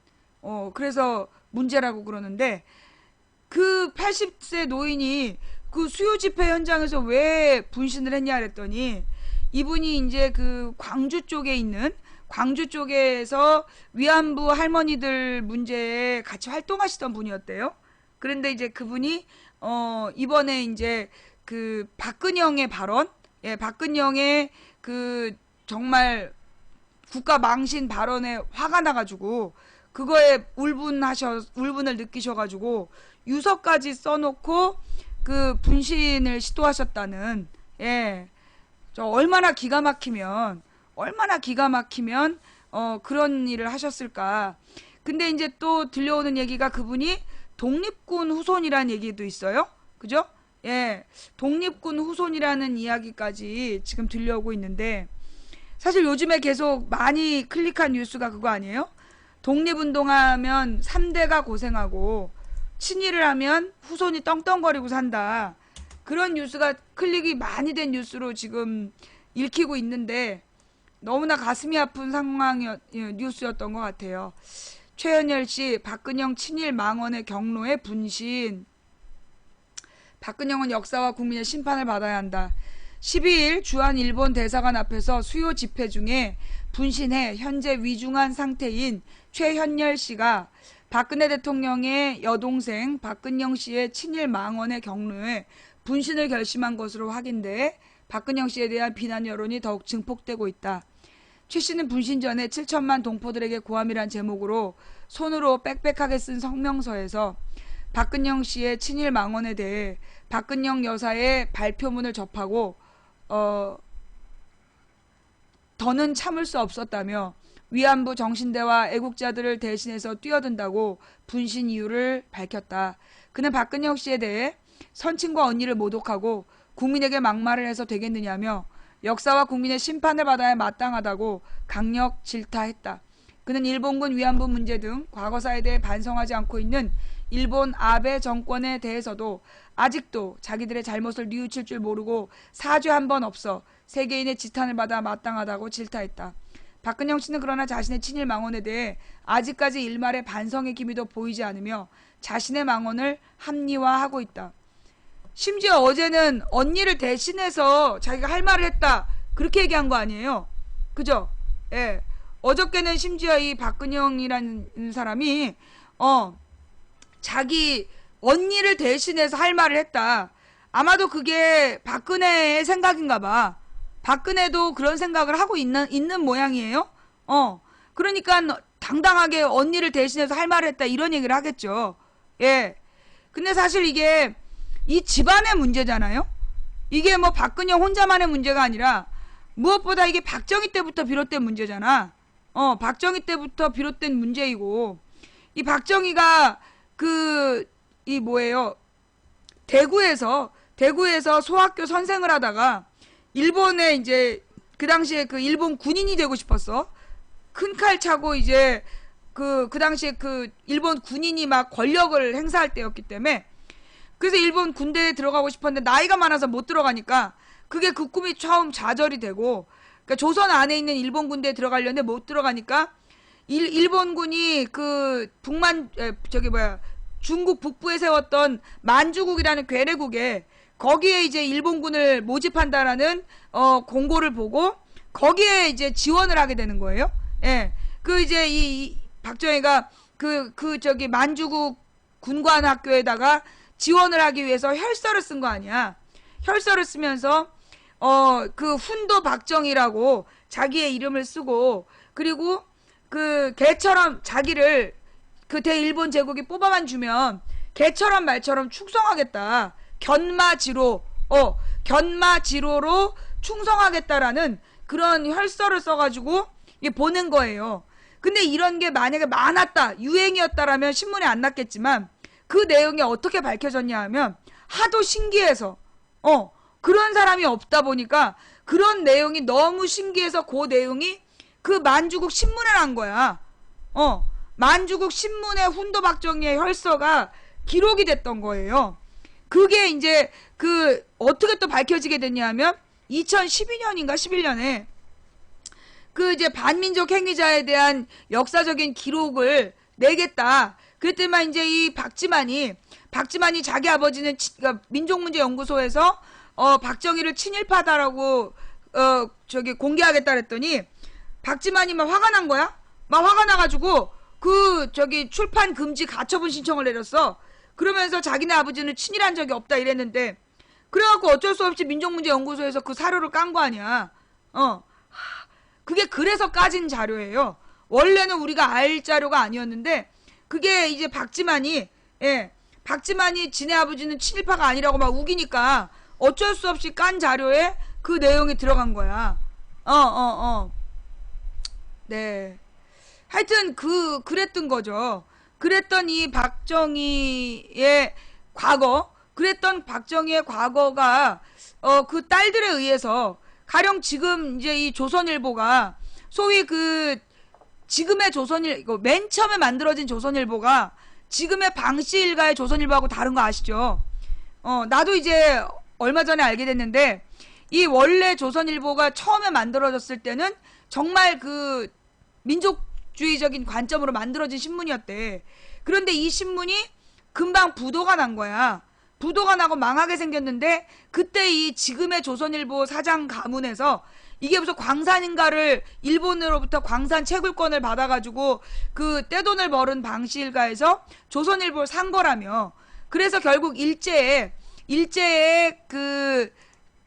그래서 문제라고 그러는데, 그 80세 노인이 그 수요 집회 현장에서 왜 분신을 했냐 그랬더니, 이분이 이제 그 광주 쪽에서 위안부 할머니들 문제에 같이 활동하시던 분이었대요. 그런데 이제 그분이 이번에 이제 그 박근영의 발언, 박근영의 그 정말 국가 망신 발언에 화가 나가지고 그거에 울분을 느끼셔가지고 유서까지 써놓고 그 분신을 시도하셨다는, 얼마나 기가 막히면 그런 일을 하셨을까. 근데 이제 또 들려오는 얘기가 그분이 독립군 후손이라는 얘기도 있어요. 그죠? 예. 독립군 후손이라는 이야기까지 지금 들려오고 있는데, 사실 요즘에 계속 많이 클릭한 뉴스가 그거 아니에요? 독립운동하면 3대가 고생하고 친일을 하면 후손이 떵떵거리고 산다. 그런 뉴스가 클릭이 많이 된 뉴스로 지금 읽히고 있는데, 너무나 가슴이 아픈 뉴스였던 것 같아요. 최현열 씨, 박근영 친일 망언의 경로에 분신. 박근영은 역사와 국민의 심판을 받아야 한다. 12일 주한 일본 대사관 앞에서 수요 집회 중에 분신해 현재 위중한 상태인 최현열 씨가 박근혜 대통령의 여동생 박근영 씨의 친일 망언의 경로에 분신을 결심한 것으로 확인돼 박근영 씨에 대한 비난 여론이 더욱 증폭되고 있다. 최 씨는 분신 전에 7천만 동포들에게 고함이란 제목으로 손으로 빽빽하게 쓴 성명서에서 박근영 씨의 친일 망언에 대해 박근영 여사의 발표문을 접하고 더는 참을 수 없었다며 위안부 정신대와 애국자들을 대신해서 뛰어든다고 분신 이유를 밝혔다. 그는 박근영 씨에 대해 선친과 언니를 모독하고 국민에게 막말을 해서 되겠느냐며 역사와 국민의 심판을 받아야 마땅하다고 강력 질타했다. 그는 일본군 위안부 문제 등 과거사에 대해 반성하지 않고 있는 일본 아베 정권에 대해서도 아직도 자기들의 잘못을 뉘우칠 줄 모르고 사죄 한 번 없어 세계인의 지탄을 받아 마땅하다고 질타했다. 박근영 씨는 그러나 자신의 친일 망언에 대해 아직까지 일말의 반성의 기미도 보이지 않으며 자신의 망언을 합리화하고 있다. 심지어 어제는 언니를 대신해서 자기가 할 말을 했다, 그렇게 얘기한 거 아니에요? 그죠? 예. 어저께는 심지어 이 박근영이라는 사람이 자기 언니를 대신해서 할 말을 했다. 아마도 그게 박근혜의 생각인가 봐. 박근혜도 그런 생각을 하고 있는 모양이에요. 그러니까 당당하게 언니를 대신해서 할 말을 했다, 이런 얘기를 하겠죠. 예. 근데 사실 이게 이 집안의 문제잖아요. 이게 뭐 박근영 혼자만의 문제가 아니라 무엇보다 이게 박정희 때부터 비롯된 문제잖아. 박정희 때부터 비롯된 문제이고, 이 박정희가 이 뭐예요? 대구에서 소학교 선생을 하다가 일본에 이제 그 당시에 그 일본 군인이 되고 싶었어. 큰 칼 차고 이제 그 당시에 그 일본 군인이 막 권력을 행사할 때였기 때문에, 그래서 일본 군대에 들어가고 싶었는데 나이가 많아서 못 들어가니까 그게 그 꿈이 처음 좌절이 되고, 그러니까 조선 안에 있는 일본 군대에 들어가려는데 못 들어가니까 일본군이 그 중국 북부에 세웠던 만주국이라는 괴뢰국에, 거기에 이제 일본군을 모집한다라는 공고를 보고 거기에 이제 지원을 하게 되는 거예요. 예. 그 이제 이 박정희가 만주국 군관학교에다가 지원을 하기 위해서 혈서를 쓴 거 아니야. 혈서를 쓰면서 그 훈도 박정희라고 자기의 이름을 쓰고, 그리고 그 개처럼 자기를 그 대일본 제국이 뽑아만 주면 개처럼 말처럼 충성하겠다. 견마지로로 충성하겠다라는 그런 혈서를 써가지고 보낸 거예요. 근데 이런 게 만약에 많았다, 유행이었다라면 신문에 안 났겠지만, 그 내용이 어떻게 밝혀졌냐 하면 하도 신기해서 그런 사람이 없다 보니까 그런 내용이 너무 신기해서 그 내용이 그 만주국 신문에 난 거야. 만주국 신문에 훈도 박정희의 혈서가 기록이 됐던 거예요. 그게 이제 어떻게 또 밝혀지게 됐냐면 2012년인가 11년에 그 이제 반민족 행위자에 대한 역사적인 기록을 내겠다. 그랬더니만 이제 이 박지만이 자기 아버지는 그러니까 민족문제연구소에서 박정희를 친일파다라고 공개하겠다 그랬더니 박지만이 막 화가 난 거야. 막 화가 나가지고 출판 금지 가처분 신청을 내렸어. 그러면서 자기네 아버지는 친일한 적이 없다 이랬는데, 그래갖고 어쩔 수 없이 민족문제연구소에서 그 사료를 깐 거 아니야. 그게 그래서 까진 자료예요. 원래는 우리가 알 자료가 아니었는데, 그게 이제 박지만이 지네 아버지는 친일파가 아니라고 막 우기니까 어쩔 수 없이 깐 자료에 그 내용이 들어간 거야. 네. 하여튼 그랬던 거죠. 그랬던 이 박정희의 과거가 그 딸들에 의해서, 가령 지금 이제 이 조선일보가 소위 지금의 맨 처음에 만들어진 조선일보가 지금의 방씨 일가의 조선일보하고 다른 거 아시죠? 나도 이제 얼마 전에 알게 됐는데, 이 원래 조선일보가 처음에 만들어졌을 때는 정말 그 민족주의적인 관점으로 만들어진 신문이었대. 그런데 이 신문이 금방 부도가 난 거야. 부도가 나고 망하게 생겼는데, 그때 이 지금의 조선일보 사장 가문에서 이게 무슨 광산인가를 일본으로부터 광산 채굴권을 받아가지고 그 떼돈을 벌은 방씨 일가에서 조선일보를 산 거라며. 그래서 결국 일제에 그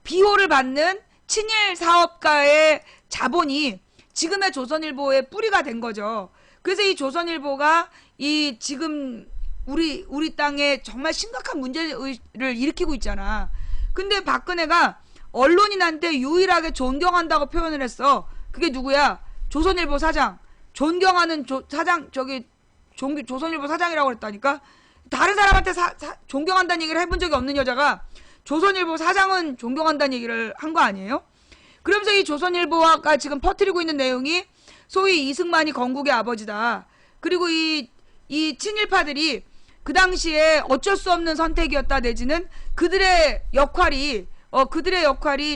비호를 받는 친일 사업가의 자본이 지금의 조선일보의 뿌리가 된 거죠. 그래서 이 조선일보가 이 지금 우리 땅에 정말 심각한 문제를 일으키고 있잖아. 근데 박근혜가 언론인한테 유일하게 존경한다고 표현을 했어. 그게 누구야? 조선일보 사장. 존경하는 조선일보 사장이라고 그랬다니까. 다른 사람한테 존경한다는 얘기를 해본 적이 없는 여자가 조선일보 사장은 존경한다는 얘기를 한 거 아니에요? 그러면서 이 조선일보가 지금 퍼뜨리고 있는 내용이 소위 이승만이 건국의 아버지다. 그리고 이 친일파들이 그 당시에 어쩔 수 없는 선택이었다, 내지는 그들의 역할이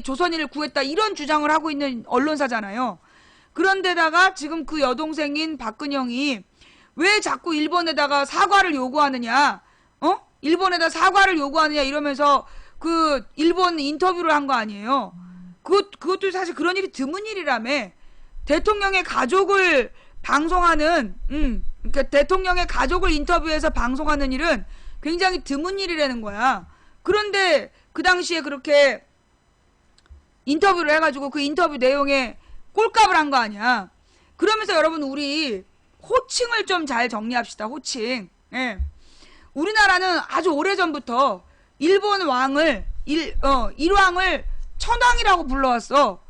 조선인을 구했다, 이런 주장을 하고 있는 언론사잖아요. 그런데다가 지금 그 여동생인 박근영이 왜 자꾸 일본에다가 사과를 요구하느냐, 일본에다 사과를 요구하느냐 이러면서 그 일본 인터뷰를 한 거 아니에요. 그것도 사실 그런 일이 드문 일이라며. 대통령의 가족을 방송하는, 그러니까 대통령의 가족을 인터뷰해서 방송하는 일은 굉장히 드문 일이라는 거야. 그런데 그 당시에 그렇게 인터뷰를 해가지고 그 인터뷰 내용에 꼴값을 한 거 아니야. 그러면서 여러분, 우리 호칭을 좀 잘 정리합시다. 호칭. 예. 우리나라는 아주 오래전부터 일본 왕을 일왕을 천왕이라고 불러왔어.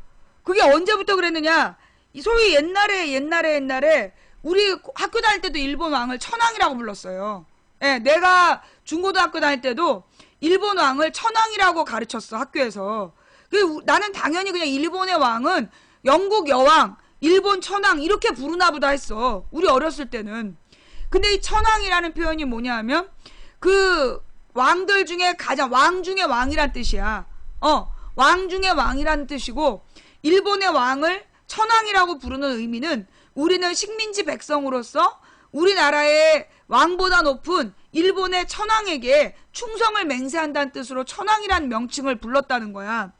그게 언제부터 그랬느냐? 소위 옛날에 우리 학교 다닐 때도 일본 왕을 천왕이라고 불렀어요. 예, 내가 중고등학교 다닐 때도 일본 왕을 천왕이라고 가르쳤어, 학교에서. 나는 당연히 그냥 일본의 왕은 영국 여왕, 일본 천왕 이렇게 부르나 보다 했어, 우리 어렸을 때는. 근데 이 천왕이라는 표현이 뭐냐 하면 그 왕들 중에 가장 왕 중에 왕이란 뜻이야. 왕 중에 왕이란 뜻이고, 일본의 왕을 천왕이라고 부르는 의미는 우리는 식민지 백성으로서 우리나라의 왕보다 높은 일본의 천왕에게 충성을 맹세한다는 뜻으로 천왕이라는 명칭을 불렀다는 거야.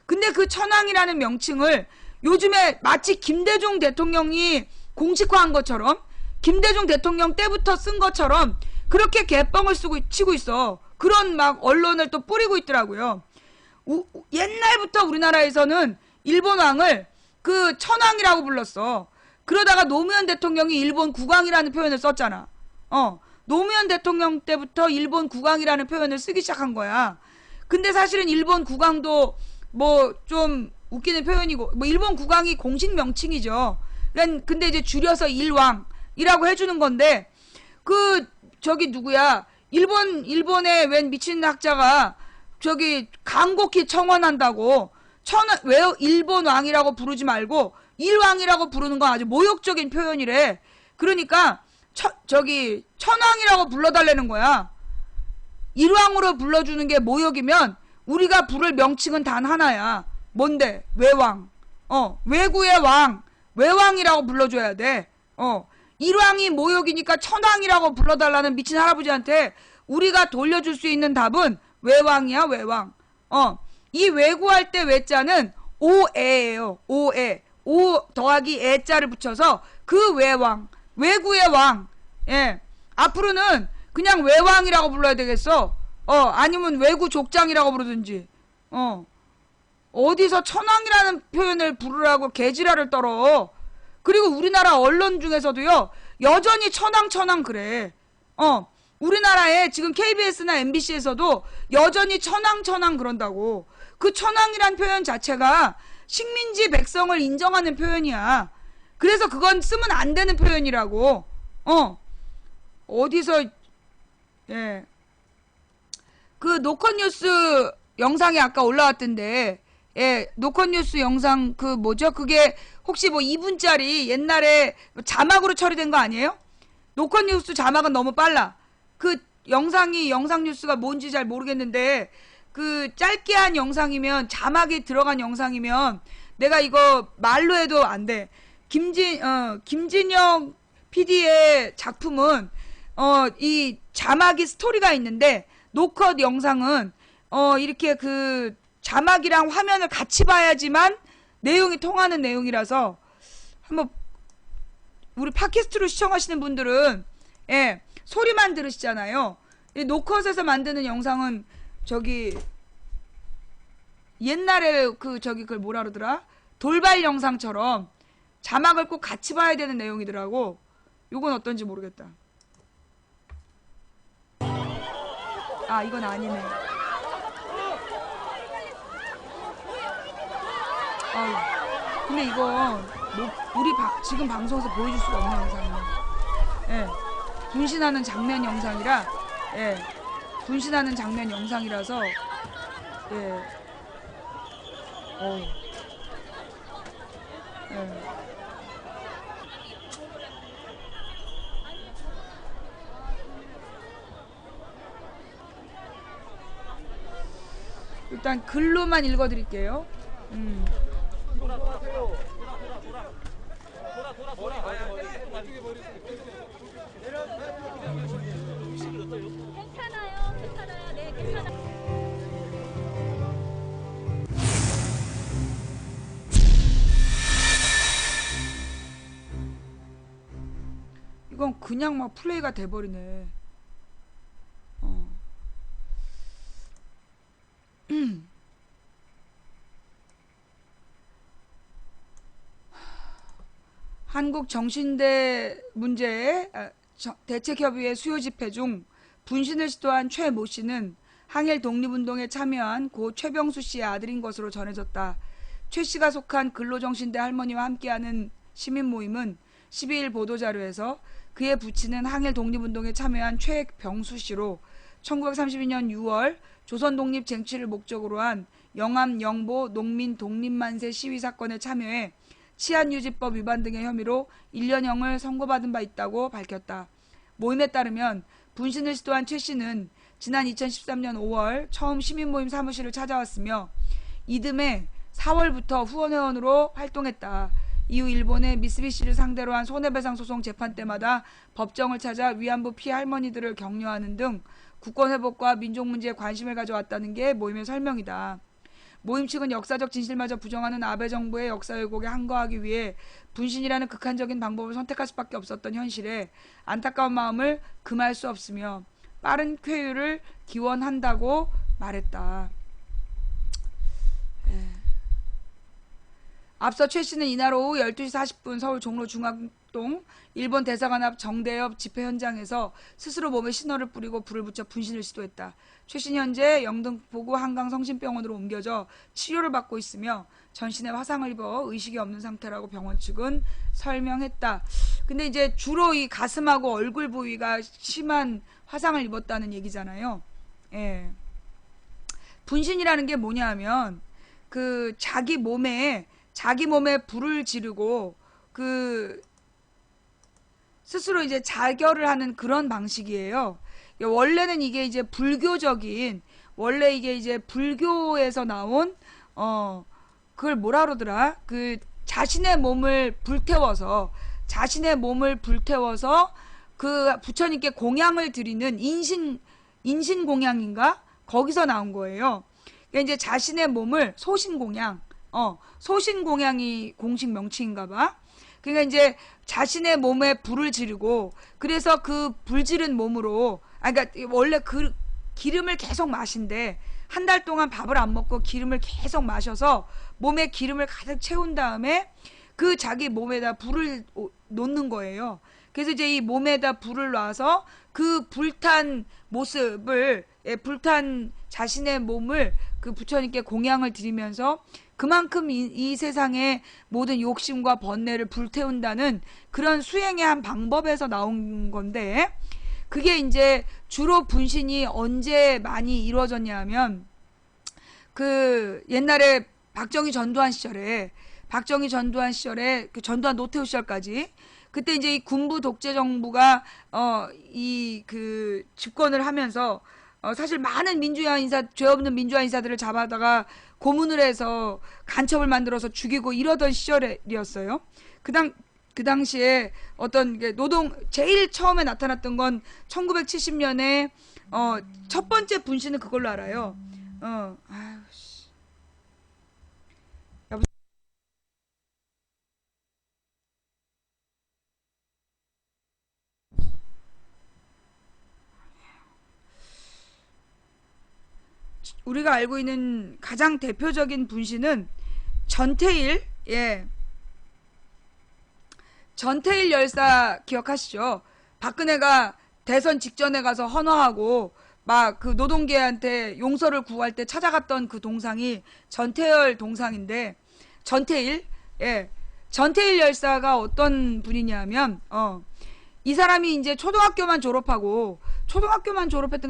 근데 그 천왕이라는 명칭을 요즘에 마치 김대중 대통령이 공식화한 것처럼, 김대중 대통령 때부터 쓴 것처럼 그렇게 개뻥을 치고 있어. 그런 막 언론을 또 뿌리고 있더라고요. 옛날부터 우리나라에서는 일본 왕을 그 천왕이라고 불렀어. 그러다가 노무현 대통령이 일본 국왕이라는 표현을 썼잖아. 노무현 대통령 때부터 일본 국왕이라는 표현을 쓰기 시작한 거야. 근데 사실은 일본 국왕도 뭐 좀 웃기는 표현이고, 뭐 일본 국왕이 공식 명칭이죠. 근데 이제 줄여서 일왕이라고 해주는 건데, 그 저기 누구야, 일본의 웬 미친 학자가 저기 간곡히 청원한다고 왜 일본 왕이라고 부르지 말고 일왕이라고 부르는 건 아주 모욕적인 표현이래. 그러니까 저기 천왕이라고 불러달라는 거야. 일왕으로 불러주는 게 모욕이면 우리가 부를 명칭은 단 하나야. 뭔데? 외왕. 외구의 왕, 외왕이라고 불러줘야 돼. 일왕이 모욕이니까 천왕이라고 불러달라는 미친 할아버지한테 우리가 돌려줄 수 있는 답은 외왕이야, 외왕. 이 외구할 때 외자는 오에예요. 오에. 오 더하기 에자를 붙여서 그 외왕, 외구의 왕. 예. 앞으로는 그냥 외왕이라고 불러야 되겠어. 아니면 외구 족장이라고 부르든지. 어디서 천왕이라는 표현을 부르라고 개지랄을 떨어. 그리고 우리나라 언론 중에서도요, 여전히 천왕 그래. 우리나라에 지금 KBS나 MBC에서도 여전히 천왕 그런다고. 그 천왕이란 표현 자체가 식민지 백성을 인정하는 표현이야. 그래서 그건 쓰면 안 되는 표현이라고. 어디서, 예. 그 노컷뉴스 영상이 아까 올라왔던데, 예, 노컷뉴스 영상 그 뭐죠? 그게 혹시 뭐 2분짜리 옛날에 자막으로 처리된 거 아니에요? 노컷뉴스 자막은 너무 빨라. 그 영상 뉴스가 뭔지 잘 모르겠는데, 그 짧게 한 영상이면, 자막이 들어간 영상이면 내가 이거 말로 해도 안 돼. 김진영 PD의 작품은 이 자막이 스토리가 있는데, 노컷 영상은 이렇게 그 자막이랑 화면을 같이 봐야지만 내용이 통하는 내용이라서, 한번 우리 팟캐스트로 시청하시는 분들은, 예, 소리만 들으시잖아요. 이 노컷에서 만드는 영상은 저기 옛날에 그걸 뭐라 그러더라? 돌발 영상처럼 자막을 꼭 같이 봐야 되는 내용이더라고. 요건 어떤지 모르겠다. 아, 이건 아니네. 근데 이거 우리 지금 방송에서 보여줄 수가 없는 영상이네. 예, 분신하는 장면 영상이라, 예, 분신하는 장면 영상이라서, 예, 예. 일단 글로만 읽어드릴게요. 괜찮아요. 네, 괜찮아요. 이건 그냥 막 플레이가 돼버리네. 한국정신대 문제의 대책협의회 수요 집회 중 분신을 시도한 최 모 씨는 항일 독립운동에 참여한 고 최병수 씨의 아들인 것으로 전해졌다. 최 씨가 속한 근로정신대 할머니와 함께하는 시민모임은 12일 보도자료에서 그의 부친은 항일 독립운동에 참여한 최병수 씨로 1932년 6월 조선독립 쟁취를 목적으로 한 영암 영보 농민 독립만세 시위 사건에 참여해 치안유지법 위반 등의 혐의로 1년형을 선고받은 바 있다고 밝혔다. 모임에 따르면 분신을 시도한 최 씨는 지난 2013년 5월 처음 시민모임 사무실을 찾아왔으며 이듬해 4월부터 후원회원으로 활동했다. 이후 일본의 미쓰비시를 상대로 한 손해배상 소송 재판 때마다 법정을 찾아 위안부 피해 할머니들을 격려하는 등 국권회복과 민족문제에 관심을 가져왔다는 게 모임의 설명이다. 모임 측은 역사적 진실마저 부정하는 아베 정부의 역사 왜곡에 항거하기 위해 분신이라는 극한적인 방법을 선택할 수밖에 없었던 현실에 안타까운 마음을 금할 수 없으며 빠른 쾌유를 기원한다고 말했다. 앞서 최 씨는 이날 오후 12시 40분 서울 종로 중앙동 일본 대사관 앞 정대협 집회 현장에서 스스로 몸에 신호를 뿌리고 불을 붙여 분신을 시도했다. 최 씨는 현재 영등포구 한강성심병원으로 옮겨져 치료를 받고 있으며 전신에 화상을 입어 의식이 없는 상태라고 병원 측은 설명했다. 근데 이제 주로 이 가슴하고 얼굴 부위가 심한 화상을 입었다는 얘기잖아요. 예. 분신이라는 게 뭐냐 하면 그 자기 몸에 불을 지르고 그 스스로 이제 자결을 하는 그런 방식이에요. 원래는 이게 이제 원래 이게 이제 불교에서 나온 그걸 뭐라 그러더라? 그 자신의 몸을 불태워서 그 부처님께 공양을 드리는 인신 공양인가? 거기서 나온 거예요. 그러니까 이제 자신의 몸을 소신공양이 공식 명칭인가 봐. 그러니까 이제 자신의 몸에 불을 지르고 그래서 그 불 지른 몸으로 그러니까 원래 그 기름을 계속 마신대. 한 달 동안 밥을 안 먹고 기름을 계속 마셔서 몸에 기름을 가득 채운 다음에 그 자기 몸에다 불을 놓는 거예요. 그래서 이제 이 몸에다 불을 놔서 그 불탄 모습을 불탄 자신의 몸을 그 부처님께 공양을 드리면서 그만큼 이 세상의 모든 욕심과 번뇌를 불태운다는 그런 수행의 한 방법에서 나온 건데 그게 이제 주로 분신이 언제 많이 이루어졌냐 하면 그 옛날에 박정희 전두환 시절에 그 전두환 노태우 시절까지 그때 이제 이 군부 독재 정부가 이 그 집권을 하면서 사실 많은 죄 없는 민주화 인사들을 잡아다가 고문을 해서 간첩을 만들어서 죽이고 이러던 시절이었어요. 그 당시에 어떤 제일 처음에 나타났던 건 1970년에 첫 번째 분신은 그걸로 알아요. 아유 씨. 우리가 알고 있는 가장 대표적인 분신은 전태일 열사 기억하시죠? 박근혜가 대선 직전에 가서 헌화하고 막 그 노동계한테 용서를 구할 때 찾아갔던 그 동상이 전태일 동상인데 전태일 열사가 어떤 분이냐면 이 사람이 이제 초등학교만 졸업했던가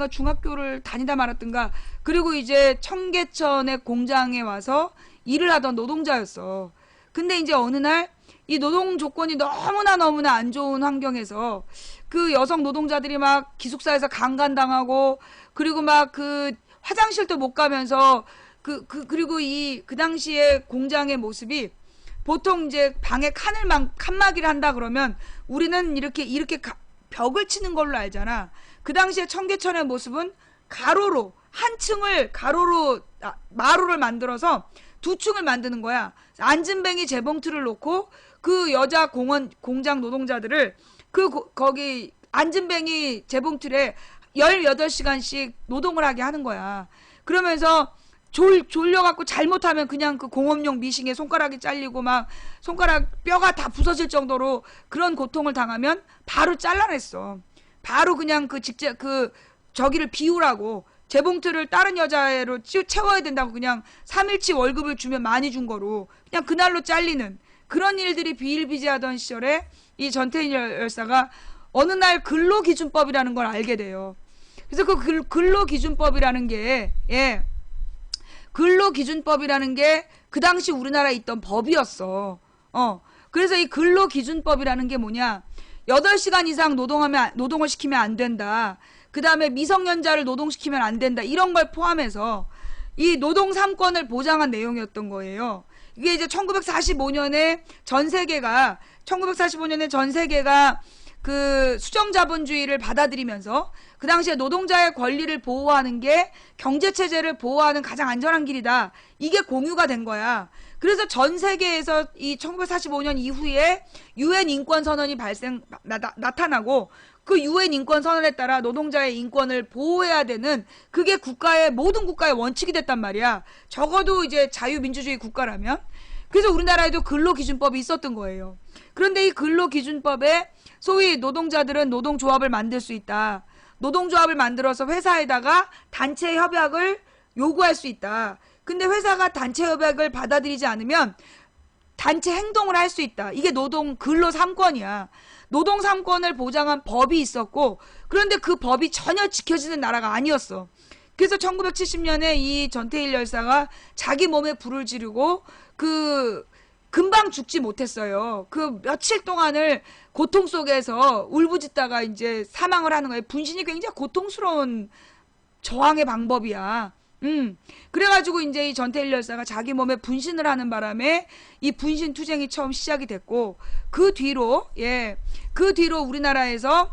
중학교를 다니다 말았던가 그리고 이제 청계천의 공장에 와서 일을 하던 노동자였어. 근데 이제 어느 날 이 노동 조건이 너무나 안 좋은 환경에서 그 여성 노동자들이 막 기숙사에서 강간당하고 그리고 막 그 화장실도 못 가면서 그리고 그 당시에 공장의 모습이 보통 이제 방에 칸막이를 한다 그러면 우리는 이렇게 벽을 치는 걸로 알잖아. 그 당시에 청계천의 모습은 가로로 한 층을 마루를 만들어서 두 층을 만드는 거야. 안진뱅이 재봉틀을 놓고 그 여자 공장 노동자들을 거기 안진뱅이 재봉틀에 18시간씩 노동을 하게 하는 거야. 그러면서 졸려갖고 잘못하면 그냥 그 공업용 미싱에 손가락이 잘리고 막 손가락 뼈가 다 부서질 정도로 그런 고통을 당하면 바로 잘라냈어. 바로 그냥 저기를 비우라고 재봉틀을 다른 여자애로 채워야 된다고 그냥 3일치 월급을 주면 많이 준 거로 그냥 그날로 잘리는 그런 일들이 비일비재하던 시절에 이 전태일 열사가 어느 날 근로기준법이라는 걸 알게 돼요. 그래서 그 근로기준법이라는 게, 예, 근로기준법이라는 게 그 당시 우리나라에 있던 법이었어. 그래서 이 근로기준법이라는 게 뭐냐? 8시간 이상 노동을 시키면 안 된다. 그 다음에 미성년자를 노동시키면 안 된다. 이런 걸 포함해서 이 노동 3권을 보장한 내용이었던 거예요. 이게 이제 1945년에 전 세계가 그 수정자본주의를 받아들이면서 그 당시에 노동자의 권리를 보호하는 게 경제체제를 보호하는 가장 안전한 길이다. 이게 공유가 된 거야. 그래서 전 세계에서 이 1945년 이후에 유엔 인권선언이 나타나고 그 유엔 인권선언에 따라 노동자의 인권을 보호해야 되는 그게 모든 국가의 원칙이 됐단 말이야. 적어도 이제 자유민주주의 국가라면. 그래서 우리나라에도 근로기준법이 있었던 거예요. 그런데 이 근로기준법에 소위 노동자들은 노동조합을 만들 수 있다. 노동조합을 만들어서 회사에다가 단체 협약을 요구할 수 있다. 근데 회사가 단체 협약을 받아들이지 않으면 단체 행동을 할 수 있다. 이게 근로 3권이야. 노동 3권을 보장한 법이 있었고, 그런데 그 법이 전혀 지켜지는 나라가 아니었어. 그래서 1970년에 이 전태일 열사가 자기 몸에 불을 지르고 금방 죽지 못했어요. 그 며칠 동안을 고통 속에서 울부짖다가 이제 사망을 하는 거예요. 분신이 굉장히 고통스러운 저항의 방법이야. 그래가지고 이제 이 전태일 열사가 자기 몸에 분신을 하는 바람에 이 분신 투쟁이 처음 시작이 됐고, 그 뒤로 우리나라에서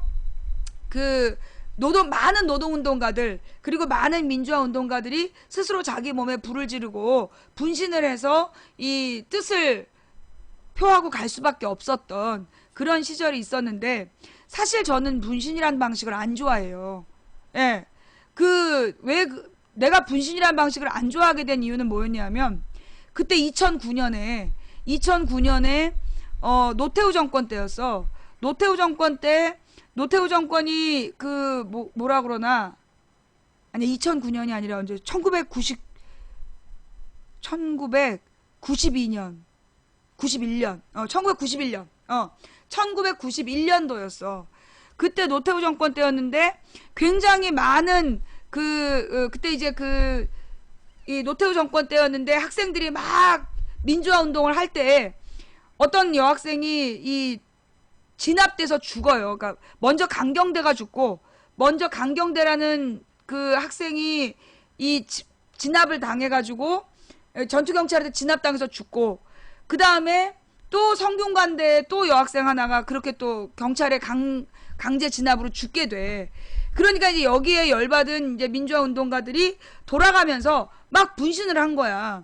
많은 노동운동가들, 그리고 많은 민주화운동가들이 스스로 자기 몸에 불을 지르고 분신을 해서 이 뜻을 표하고 갈 수밖에 없었던 그런 시절이 있었는데, 사실 저는 분신이라는 방식을 안 좋아해요. 예. 내가 분신이라는 방식을 안 좋아하게 된 이유는 뭐였냐면, 그때 2009년에 노태우 정권 때였어. 노태우 정권이 뭐라 그러나, 아니 2009년이 아니라 언제 1991년도였어. 그때 노태우 정권 때였는데 굉장히 많은 그때 이제 이 노태우 정권 때였는데 학생들이 막 민주화 운동을 할 때 어떤 여학생이 이 진압돼서 죽어요. 그러니까 먼저 강경대가 죽고, 먼저 강경대라는 그 학생이 이 진압을 당해가지고 전투경찰한테 진압당해서 죽고, 그 다음에 또 성균관대 또 여학생 하나가 그렇게 또 경찰의 강제 진압으로 죽게 돼. 그러니까 이제 여기에 열받은 이제 민주화 운동가들이 돌아가면서 막 분신을 한 거야.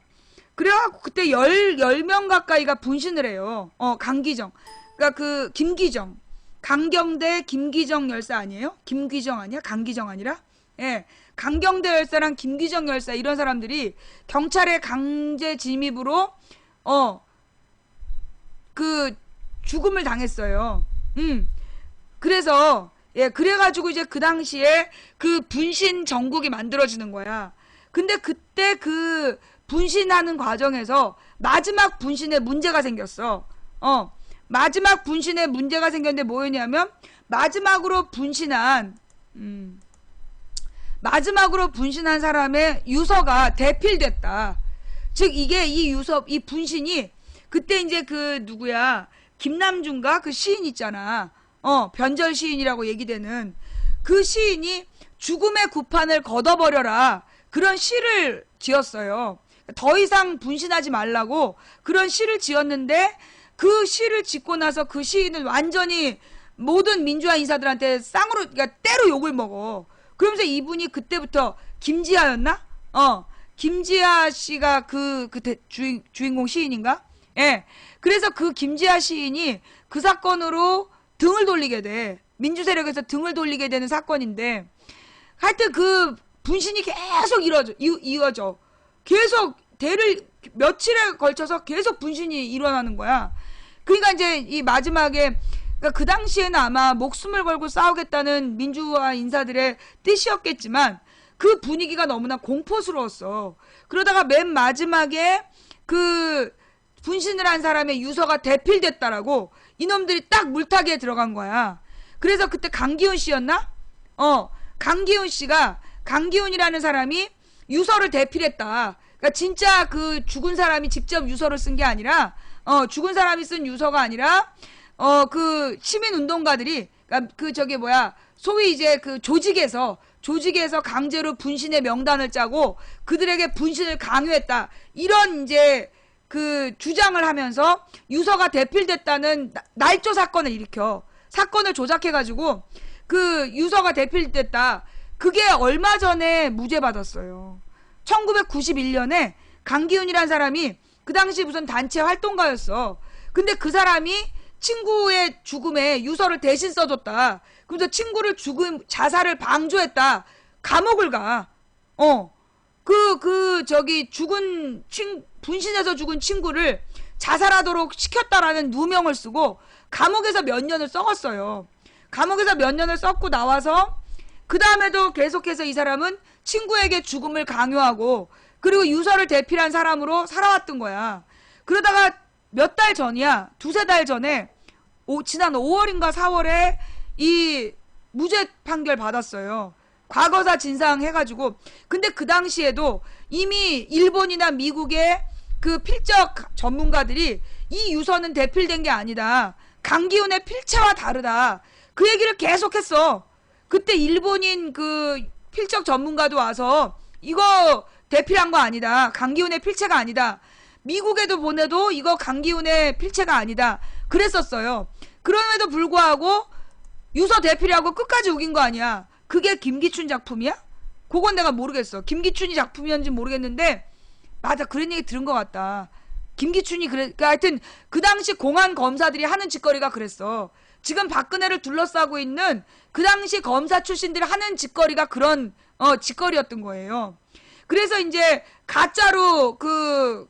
그래갖고 그때 10명 가까이가 분신을 해요. 강기정. 그러니까 김기정. 강경대 김기정 열사 아니에요? 김기정 아니야? 강기정 아니라? 예. 강경대 열사랑 김기정 열사 이런 사람들이 경찰의 강제 진입으로 죽음을 당했어요. 그래서 그래가지고 이제 그 당시에 그 분신 정국이 만들어지는 거야. 근데 그때 그 분신하는 과정에서 마지막 분신에 문제가 생겼어. 마지막 분신에 문제가 생겼는데 뭐였냐면, 마지막으로 분신한 사람의 유서가 대필됐다. 즉 이 분신이 그때 이제 누구야, 김남준가 그 시인 있잖아. 변절 시인이라고 얘기되는 그 시인이 죽음의 구판을 걷어버려라, 그런 시를 지었어요. 더 이상 분신하지 말라고 그런 시를 지었는데, 그 시를 짓고 나서 그 시인은 완전히 모든 민주화 인사들한테 그러니까 때로 욕을 먹어. 그러면서 이분이 그때부터 김지하였나? 김지하 씨가 주인공 시인인가? 예. 그래서 그 김지하 시인이 그 사건으로 등을 돌리게 돼. 민주세력에서 등을 돌리게 되는 사건인데, 하여튼 그 분신이 계속 이어져. 계속 며칠에 걸쳐서 계속 분신이 일어나는 거야. 그러니까 이제 이 마지막에, 그러니까 그 당시에는 아마 목숨을 걸고 싸우겠다는 민주화 인사들의 뜻이었겠지만, 그 분위기가 너무나 공포스러웠어. 그러다가 맨 마지막에 그 분신을 한 사람의 유서가 대필됐다라고 이놈들이 딱 물타기에 들어간 거야. 그래서 그때 강기훈 씨였나? 강기훈 씨가, 강기훈이라는 사람이 유서를 대필했다. 그러니까 진짜 그 죽은 사람이 직접 유서를 쓴 게 아니라, 죽은 사람이 쓴 유서가 아니라, 그 시민운동가들이, 그러니까 그 저기 뭐야, 소위 이제 그 조직에서 강제로 분신의 명단을 짜고 그들에게 분신을 강요했다. 이런 이제 그 주장을 하면서 유서가 대필됐다는 날조 사건을 일으켜. 사건을 조작해가지고 그 유서가 대필됐다. 그게 얼마 전에 무죄 받았어요. 1991년에 강기훈이라는 사람이 그 당시 무슨 단체 활동가였어. 근데 그 사람이 친구의 죽음에 유서를 대신 써줬다. 그래서 친구를 자살을 방조했다. 감옥을 가. 분신해서 죽은 친구를 자살하도록 시켰다라는 누명을 쓰고 감옥에서 몇 년을 썩었어요. 감옥에서 몇 년을 썩고 나와서 그 다음에도 계속해서 이 사람은 친구에게 죽음을 강요하고 그리고 유서를 대필한 사람으로 살아왔던 거야. 그러다가 몇 달 전이야. 두세 달 전에 지난 5월인가 4월에 이 무죄 판결 받았어요. 과거사 진상 해가지고. 근데 그 당시에도 이미 일본이나 미국의 그 필적 전문가들이 이 유서는 대필된 게 아니다. 강기훈의 필체와 다르다. 그 얘기를 계속했어. 그때 일본인 그 필적 전문가도 와서 이거 대필한 거 아니다. 강기훈의 필체가 아니다. 미국에도 보내도 이거 강기훈의 필체가 아니다. 그랬었어요. 그럼에도 불구하고 유서 대필하고 끝까지 우긴 거 아니야. 그게 김기춘 작품이야? 그건 내가 모르겠어. 김기춘이 작품이었는지 모르겠는데 맞아, 그런 얘기 들은 것 같다. 김기춘이 그러니까 하여튼 그 당시 공안 검사들이 하는 짓거리가 그랬어. 지금 박근혜를 둘러싸고 있는 그 당시 검사 출신들이 하는 짓거리가 그런 짓거리였던 거예요. 그래서 이제 가짜로 그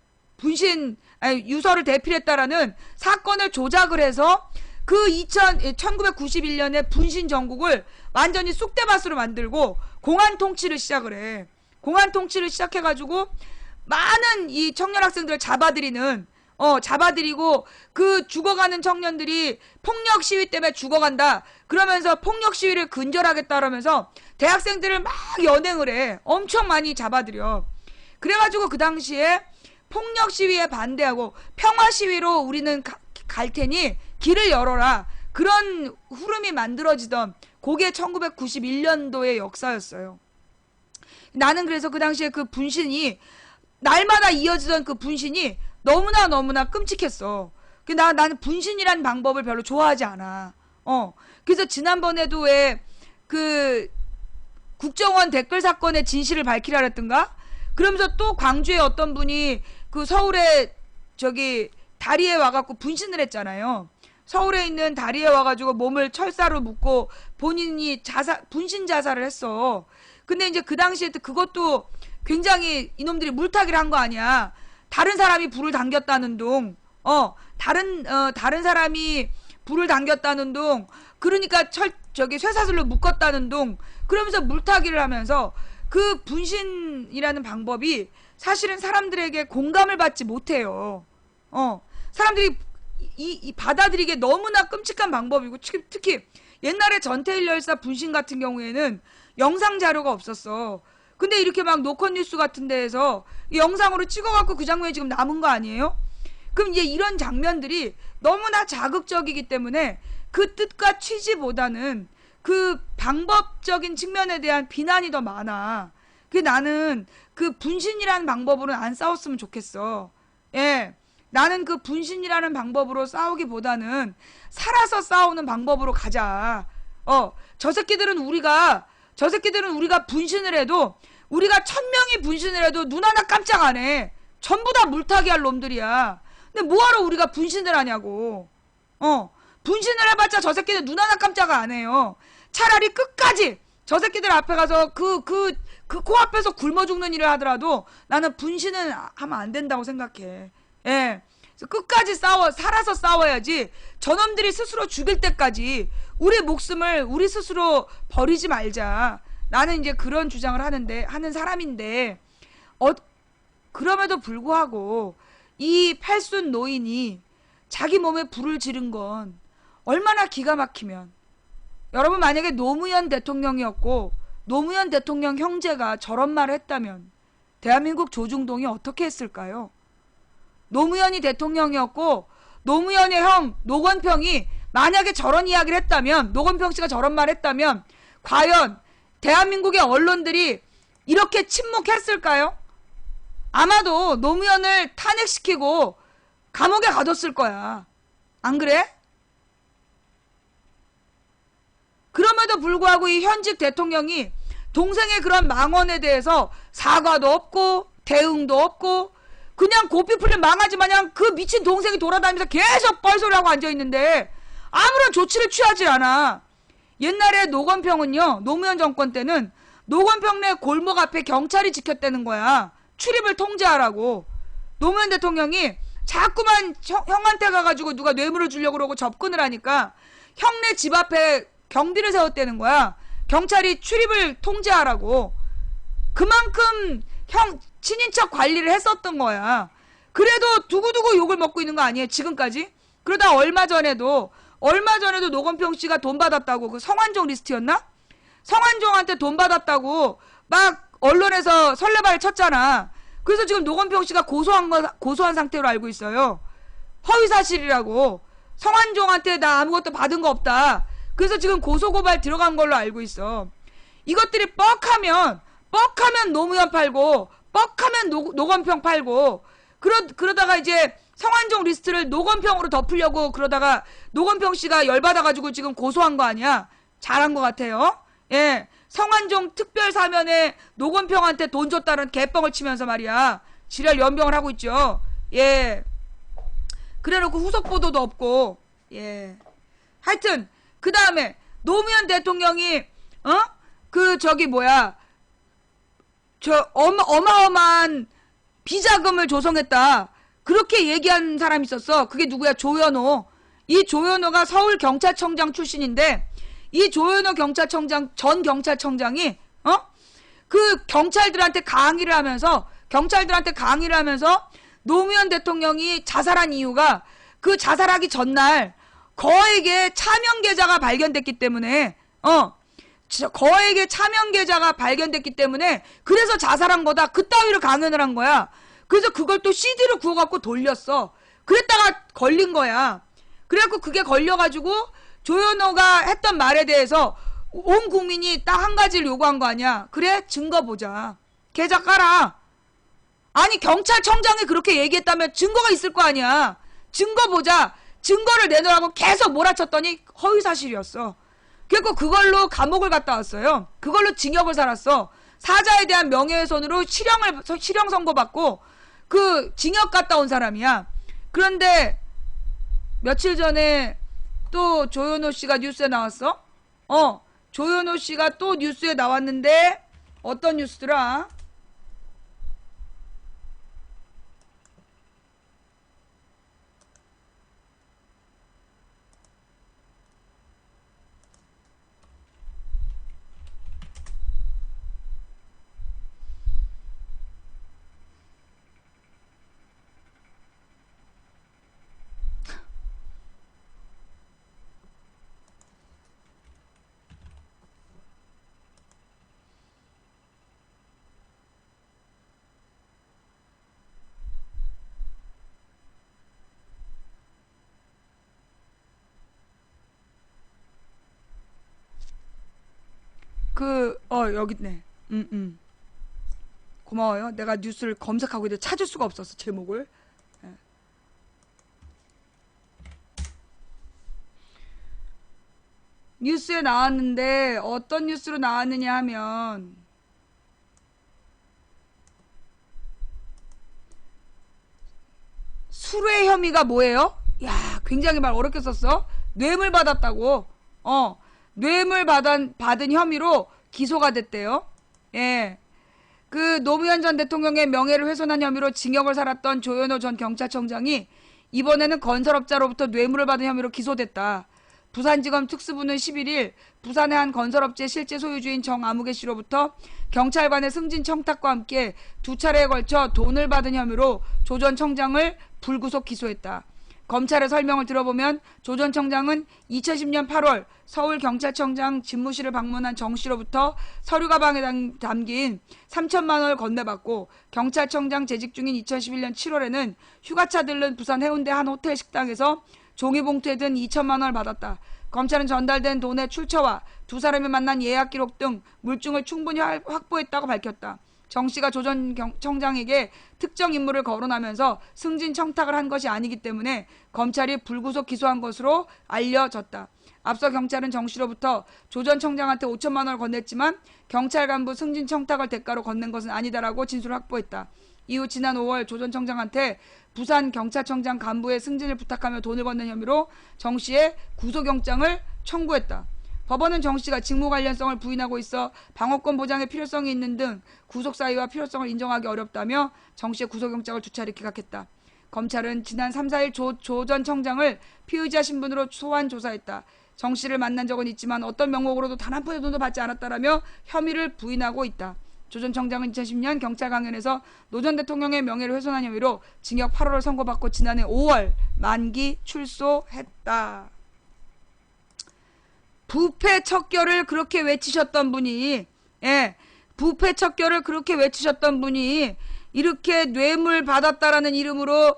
유서를 대필했다라는 사건을 조작을 해서 그 1991년에 분신 전국을 완전히 쑥대밭으로 만들고 공안 통치를 시작을 해. 공안 통치를 시작해가지고 많은 이 청년 학생들을 잡아들이고 그 죽어가는 청년들이 폭력 시위 때문에 죽어간다. 그러면서 폭력 시위를 근절하겠다 그러면서 대학생들을 막 연행을 해. 엄청 많이 잡아들여. 그래가지고 그 당시에 폭력 시위에 반대하고 평화 시위로 우리는 갈 테니 길을 열어라. 그런 흐름이 만들어지던 그게 1991년도의 역사였어요. 나는 그래서 그 당시에 그 분신이 날마다 이어지던 그 분신이 너무나 끔찍했어. 나는 분신이라는 방법을 별로 좋아하지 않아. 그래서 지난번에도 왜 그 국정원 댓글 사건의 진실을 밝히라 그랬던가? 그러면서 또 광주에 어떤 분이 그 서울에 저기 다리에 와갖고 분신을 했잖아요. 서울에 있는 다리에 와가지고 몸을 철사로 묶고 본인이 분신 자살을 했어. 근데 이제 그 당시에 그것도 굉장히 이놈들이 물타기를 한 거 아니야. 다른 사람이 불을 당겼다는 둥, 다른 사람이 불을 당겼다는 둥, 그러니까 쇠사슬로 묶었다는 둥, 그러면서 물타기를 하면서 그 분신이라는 방법이 사실은 사람들에게 공감을 받지 못해요. 사람들이 받아들이기에 너무나 끔찍한 방법이고, 특히 옛날에 전태일 열사 분신 같은 경우에는 영상 자료가 없었어. 근데 이렇게 막 노컷 뉴스 같은 데에서 영상으로 찍어갖고 그 장면이 지금 남은 거 아니에요? 그럼 이제 이런 장면들이 너무나 자극적이기 때문에 그 뜻과 취지보다는 그 방법적인 측면에 대한 비난이 더 많아. 나는 그 분신이라는 방법으로는 안 싸웠으면 좋겠어. 예. 나는 그 분신이라는 방법으로 싸우기보다는 살아서 싸우는 방법으로 가자. 저 새끼들은 우리가 분신을 해도, 우리가 1000명이 분신을 해도 눈 하나 깜짝 안 해. 전부 다 물타기 할 놈들이야. 근데 뭐하러 우리가 분신을 하냐고. 분신을 해봤자 저 새끼들 눈 하나 깜짝 안 해요. 차라리 끝까지 저 새끼들 앞에 가서 그 코앞에서 굶어 죽는 일을 하더라도 나는 분신은 하면 안 된다고 생각해. 예. 끝까지 살아서 싸워야지. 저놈들이 스스로 죽일 때까지 우리 목숨을 우리 스스로 버리지 말자. 나는 이제 그런 주장을 하는 사람인데, 그럼에도 불구하고 이 팔순 노인이 자기 몸에 불을 지른 건 얼마나 기가 막히면, 여러분 만약에 노무현 대통령이었고 노무현 대통령 형제가 저런 말을 했다면 대한민국 조중동이 어떻게 했을까요? 노무현이 대통령이었고 노무현의 형 노건평이 만약에 저런 이야기를 했다면, 노건평 씨가 저런 말을 했다면 과연 대한민국의 언론들이 이렇게 침묵했을까요? 아마도 노무현을 탄핵시키고 감옥에 가뒀을 거야. 안 그래? 그럼에도 불구하고 이 현직 대통령이 동생의 그런 망언에 대해서 사과도 없고 대응도 없고 그냥 고삐 풀린 망아지 마냥 그 미친 동생이 돌아다니면서 계속 뻘소리하고 앉아있는데 아무런 조치를 취하지 않아. 옛날에 노건평은요, 노무현 정권 때는 노건평네 골목 앞에 경찰이 지켰다는 거야. 출입을 통제하라고. 노무현 대통령이 자꾸만 형한테 가가지고 누가 뇌물을 주려고 그러고 접근을 하니까 형네 집 앞에 경비를 세웠다는 거야. 경찰이 출입을 통제하라고. 그만큼 형 친인척 관리를 했었던 거야. 그래도 두고두고 욕을 먹고 있는 거 아니에요, 지금까지? 그러다 얼마 전에도 노건평 씨가 돈 받았다고, 그 성완종 리스트였나? 성완종한테 돈 받았다고 막 언론에서 설레발 쳤잖아. 그래서 지금 노건평 씨가 고소한 상태로 알고 있어요. 허위사실이라고. 성완종한테 나 아무것도 받은 거 없다. 그래서 지금 고소고발 들어간 걸로 알고 있어. 이것들이 뻑하면 노무현 팔고, 뻑하면 노건평 팔고, 그러다가 이제 성완종 리스트를 노건평으로 덮으려고 그러다가 노건평 씨가 열받아가지고 지금 고소한 거 아니야? 잘한 것 같아요. 예. 성완종 특별사면에 노건평한테 돈 줬다는 개뻥을 치면서 말이야. 지랄 연병을 하고 있죠. 예. 그래놓고 후속 보도도 없고, 예. 하여튼, 그 다음에 노무현 대통령이, 어마어마한 비자금을 조성했다. 그렇게 얘기한 사람이 있었어. 그게 누구야? 조현오. 이 조현오가 서울경찰청장 출신인데, 이 조현오 전 경찰청장이 그 경찰들한테 강의를 하면서 노무현 대통령이 자살한 이유가 그 자살하기 전날 거액의 차명 계좌가 발견됐기 때문에 그래서 자살한 거다. 그따위로 강연을 한 거야. 그래서 그걸 또 CD로 구워갖고 돌렸어. 그랬다가 걸린 거야. 그래갖고 그게 걸려가지고 조현호가 했던 말에 대해서 온 국민이 딱 한 가지를 요구한 거 아니야. 그래? 증거 보자. 계좌 깔아. 아니 경찰청장이 그렇게 얘기했다면 증거가 있을 거 아니야. 증거 보자. 증거를 내놓으라고 계속 몰아쳤더니 허위사실이었어. 그래서 그걸로 감옥을 갔다 왔어요. 그걸로 징역을 살았어. 사자에 대한 명예훼손으로 실형 선고받고 그 징역 갔다 온 사람이야. 그런데 며칠 전에 또 조현호 씨가 뉴스에 나왔어? 조현호 씨가 또 뉴스에 나왔는데 어떤 뉴스더라? 여기 있네. 고마워요. 내가 뉴스를 검색하고 있는데 찾을 수가 없었어, 제목을. 예. 뉴스에 나왔는데 어떤 뉴스로 나왔느냐 하면 수뢰 혐의가 뭐예요? 야, 굉장히 말 어렵게 썼어. 뇌물 받았다고. 뇌물 받은 혐의로 기소가 됐대요. 예. 그 노무현 전 대통령의 명예를 훼손한 혐의로 징역을 살았던 조현호 전 경찰청장이 이번에는 건설업자로부터 뇌물을 받은 혐의로 기소됐다. 부산지검 특수부는 11일 부산의 한 건설업체 실제 소유주인 정아무개 씨로부터 경찰관의 승진 청탁과 함께 두 차례에 걸쳐 돈을 받은 혐의로 조 전 청장을 불구속 기소했다. 검찰의 설명을 들어보면 조 전 청장은 2010년 8월 서울경찰청장 집무실을 방문한 정 씨로부터 서류 가방에 담긴 3천만 원을 건네받고 경찰청장 재직 중인 2011년 7월에는 휴가차 들른 부산 해운대 한 호텔 식당에서 종이봉투에 든 2천만 원을 받았다. 검찰은 전달된 돈의 출처와 두 사람이 만난 예약 기록 등 물증을 충분히 확보했다고 밝혔다. 정 씨가 조 전 청장에게 특정 인물을 거론하면서 승진 청탁을 한 것이 아니기 때문에 검찰이 불구속 기소한 것으로 알려졌다. 앞서 경찰은 정 씨로부터 조 전 청장한테 5천만 원을 건넸지만 경찰 간부 승진 청탁을 대가로 건넨 것은 아니다라고 진술을 확보했다. 이후 지난 5월 조 전 청장한테 부산경찰청장 간부의 승진을 부탁하며 돈을 건넨 혐의로 정 씨의 구속영장을 청구했다. 법원은 정 씨가 직무 관련성을 부인하고 있어 방어권 보장의 필요성이 있는 등 구속 사유와 필요성을 인정하기 어렵다며 정 씨의 구속영장을 두 차례 기각했다. 검찰은 지난 3, 4일 조 전 청장을 피의자 신분으로 소환 조사했다. 정 씨를 만난 적은 있지만 어떤 명목으로도 단 한 푼의 돈도 받지 않았다라며 혐의를 부인하고 있다. 조 전 청장은 2010년 경찰 강연에서 노 전 대통령의 명예를 훼손한 혐의로 징역 8월을 선고받고 지난해 5월 만기 출소했다. 부패 척결을 그렇게 외치셨던 분이, 부패 척결을 그렇게 외치셨던 분이 이렇게 뇌물 받았다라는 이름으로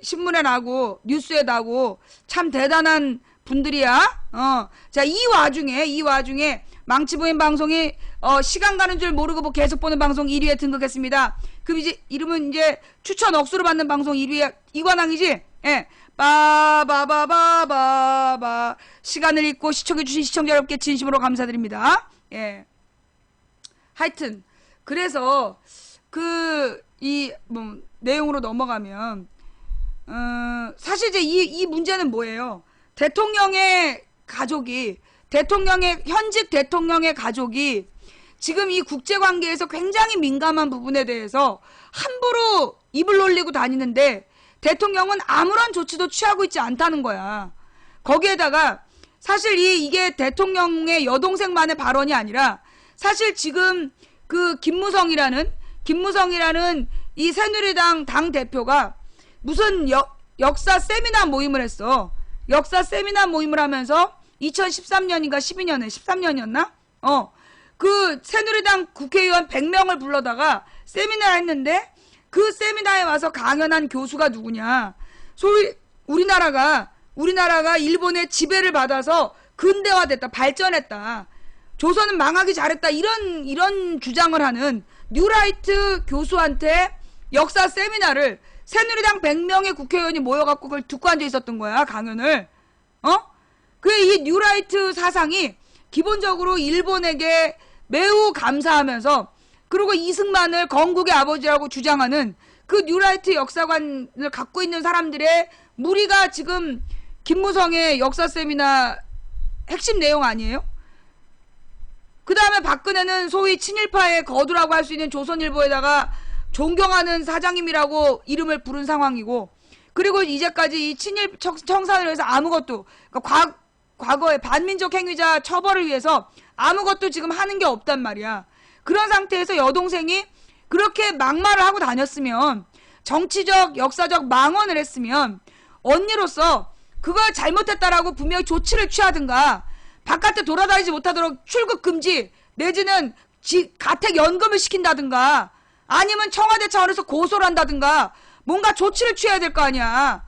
신문에 나고 뉴스에 나고 참 대단한 분들이야. 자, 이 와중에 망치부인 방송이 시간 가는 줄 모르고 계속 보는 방송 1위에 등극했습니다. 그 이름은 이제 추천 억수로 받는 방송 1위에 이관왕이지. 빠바바바바바 시간을 잊고 시청해주신 시청자 여러분께 진심으로 감사드립니다. 하여튼 그래서 내용으로 넘어가면 사실 이제 이 문제는 뭐예요? 현직 대통령의 가족이 지금 이 국제관계에서 굉장히 민감한 부분에 대해서 함부로 입을 놀리고 다니는데 대통령은 아무런 조치도 취하고 있지 않다는 거야. 거기에다가 사실 이게 대통령의 여동생만의 발언이 아니라 사실 지금 김무성이라는 이 새누리당 당 대표가 무슨 역사 세미나 모임을 했어. 역사 세미나 모임을 하면서 2013년인가 13년이었나? 그 새누리당 국회의원 100명을 불러다가 세미나를 했는데 그 세미나에 와서 강연한 교수가 누구냐? 소위 우리나라가 일본의 지배를 받아서 근대화됐다, 발전했다. 조선은 망하기 잘했다. 이런 주장을 하는 뉴라이트 교수한테 역사 세미나를 새누리당 100명의 국회의원이 모여갖고 그걸 듣고 앉아 있었던 거야, 강연을. 이 뉴라이트 사상이 기본적으로 일본에게 매우 감사하면서 그리고 이승만을 건국의 아버지라고 주장하는 그 뉴라이트 역사관을 갖고 있는 사람들의 무리가 지금 김무성의 역사 세미나 핵심 내용 아니에요? 그 다음에 박근혜는 소위 친일파의 거두라고 할 수 있는 조선일보에다가 존경하는 사장님이라고 이름을 부른 상황이고, 그리고 이제까지 이 친일 청산을 위해서 아무것도, 그러니까 과거의 반민족 행위자 처벌을 위해서 아무것도 지금 하는 게 없단 말이야. 그런 상태에서 여동생이 그렇게 막말을 하고 다녔으면, 정치적 역사적 망언을 했으면 언니로서 그걸 잘못했다라고 분명히 조치를 취하든가, 바깥에 돌아다니지 못하도록 출국 금지 내지는 가택 연금을 시킨다든가, 아니면 청와대 차원에서 고소를 한다든가 뭔가 조치를 취해야 될 거 아니야.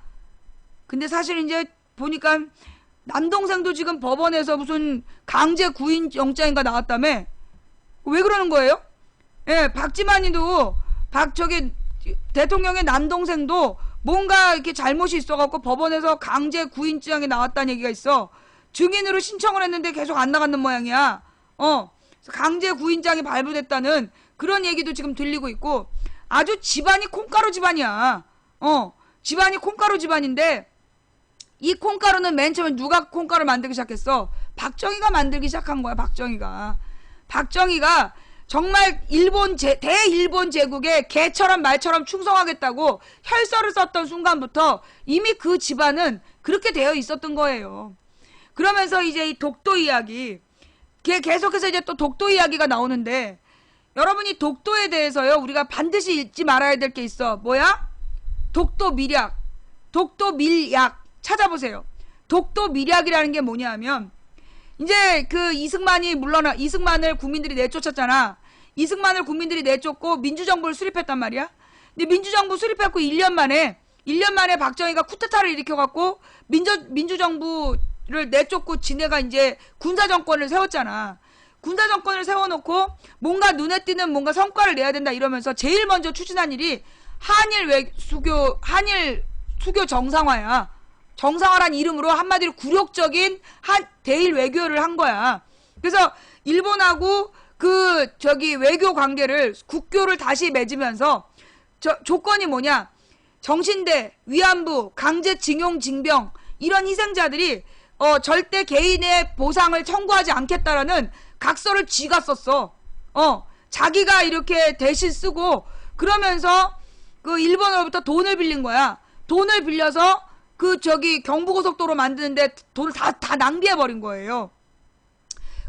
근데 사실 이제 보니까 남동생도 지금 법원에서 무슨 강제 구인 영장인가 나왔다며. 왜 그러는 거예요? 박지만이도 대통령의 남동생도 뭔가 이렇게 잘못이 있어갖고 법원에서 강제 구인장이 나왔다는 얘기가 있어. 증인으로 신청을 했는데 계속 안 나가는 모양이야. 강제 구인장이 발부됐다는 그런 얘기도 지금 들리고 있고, 아주 집안이 콩가루 집안이야. 집안이 콩가루 집안인데, 이 콩가루는 맨 처음에 누가 콩가루 만들기 시작했어? 박정희가 만들기 시작한 거야. 박정희가 정말 대일본 제국에 개처럼 말처럼 충성하겠다고 혈서를 썼던 순간부터 이미 그 집안은 그렇게 되어 있었던 거예요. 그러면서 이제 이 독도 이야기, 계속해서 이제 또 독도 이야기가 나오는데, 여러분이 독도에 대해서요, 우리가 반드시 잊지 말아야 될 게 있어. 뭐야? 독도 밀약, 독도 밀약 찾아보세요. 독도 밀약이라는 게 뭐냐 하면, 이제 그 이승만을 국민들이 내쫓았잖아. 이승만을 국민들이 내쫓고 민주정부를 수립했단 말이야. 근데 민주정부 수립했고 1년 만에 박정희가 쿠데타를 일으켜갖고 민주정부를 내쫓고 지네가 이제 군사정권을 세웠잖아. 군사정권을 세워놓고 뭔가 눈에 띄는 뭔가 성과를 내야 된다 이러면서 제일 먼저 추진한 일이 한일 수교 정상화야. 정상화란 이름으로 한마디로 굴욕적인 대일 외교를 한 거야. 그래서 일본하고 외교 관계를, 국교를 다시 맺으면서 조건이 뭐냐? 정신대, 위안부, 강제징용, 징병 이런 희생자들이 절대 개인의 보상을 청구하지 않겠다라는 각서를 쥐가 썼어. 자기가 이렇게 대신 쓰고, 그러면서 그 일본으로부터 돈을 빌린 거야. 돈을 빌려서 경부고속도로 만드는데 돈을 다 낭비해버린 거예요.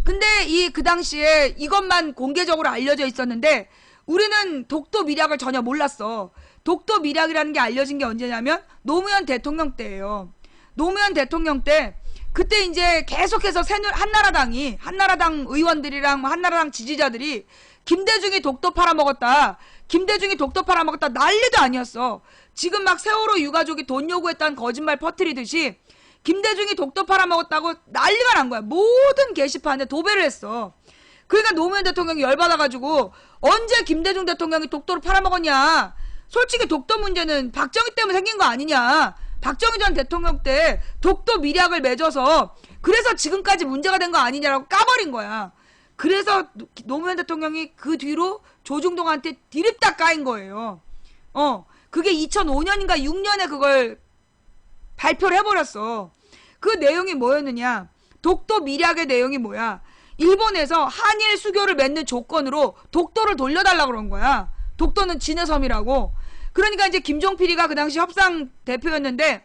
근데 그 당시에 이것만 공개적으로 알려져 있었는데, 우리는 독도 밀약을 전혀 몰랐어. 독도 밀약이라는 게 알려진 게 언제냐면, 노무현 대통령 때예요. 노무현 대통령 때, 그때 이제 계속해서 한나라당 의원들이랑 한나라당 지지자들이 김대중이 독도 팔아먹었다 난리도 아니었어. 지금 막 세월호 유가족이 돈 요구했다는 거짓말 퍼뜨리듯이 김대중이 독도 팔아먹었다고 난리가 난 거야. 모든 게시판에 도배를 했어. 그러니까 노무현 대통령이 열받아가지고, 언제 김대중 대통령이 독도를 팔아먹었냐. 솔직히 독도 문제는 박정희 때문에 생긴 거 아니냐. 박정희 전 대통령 때 독도 밀약을 맺어서 그래서 지금까지 문제가 된 거 아니냐라고 까버린 거야. 그래서 노무현 대통령이 그 뒤로 조중동한테 디립다 까인 거예요. 그게 2005년인가 6년에 그걸 발표를 해버렸어. 그 내용이 뭐였느냐? 독도 밀약의 내용이 뭐야? 일본에서 한일 수교를 맺는 조건으로 독도를 돌려달라고 그런 거야. 독도는 진해 섬이라고. 그러니까 이제 김종필이가 그 당시 협상 대표였는데,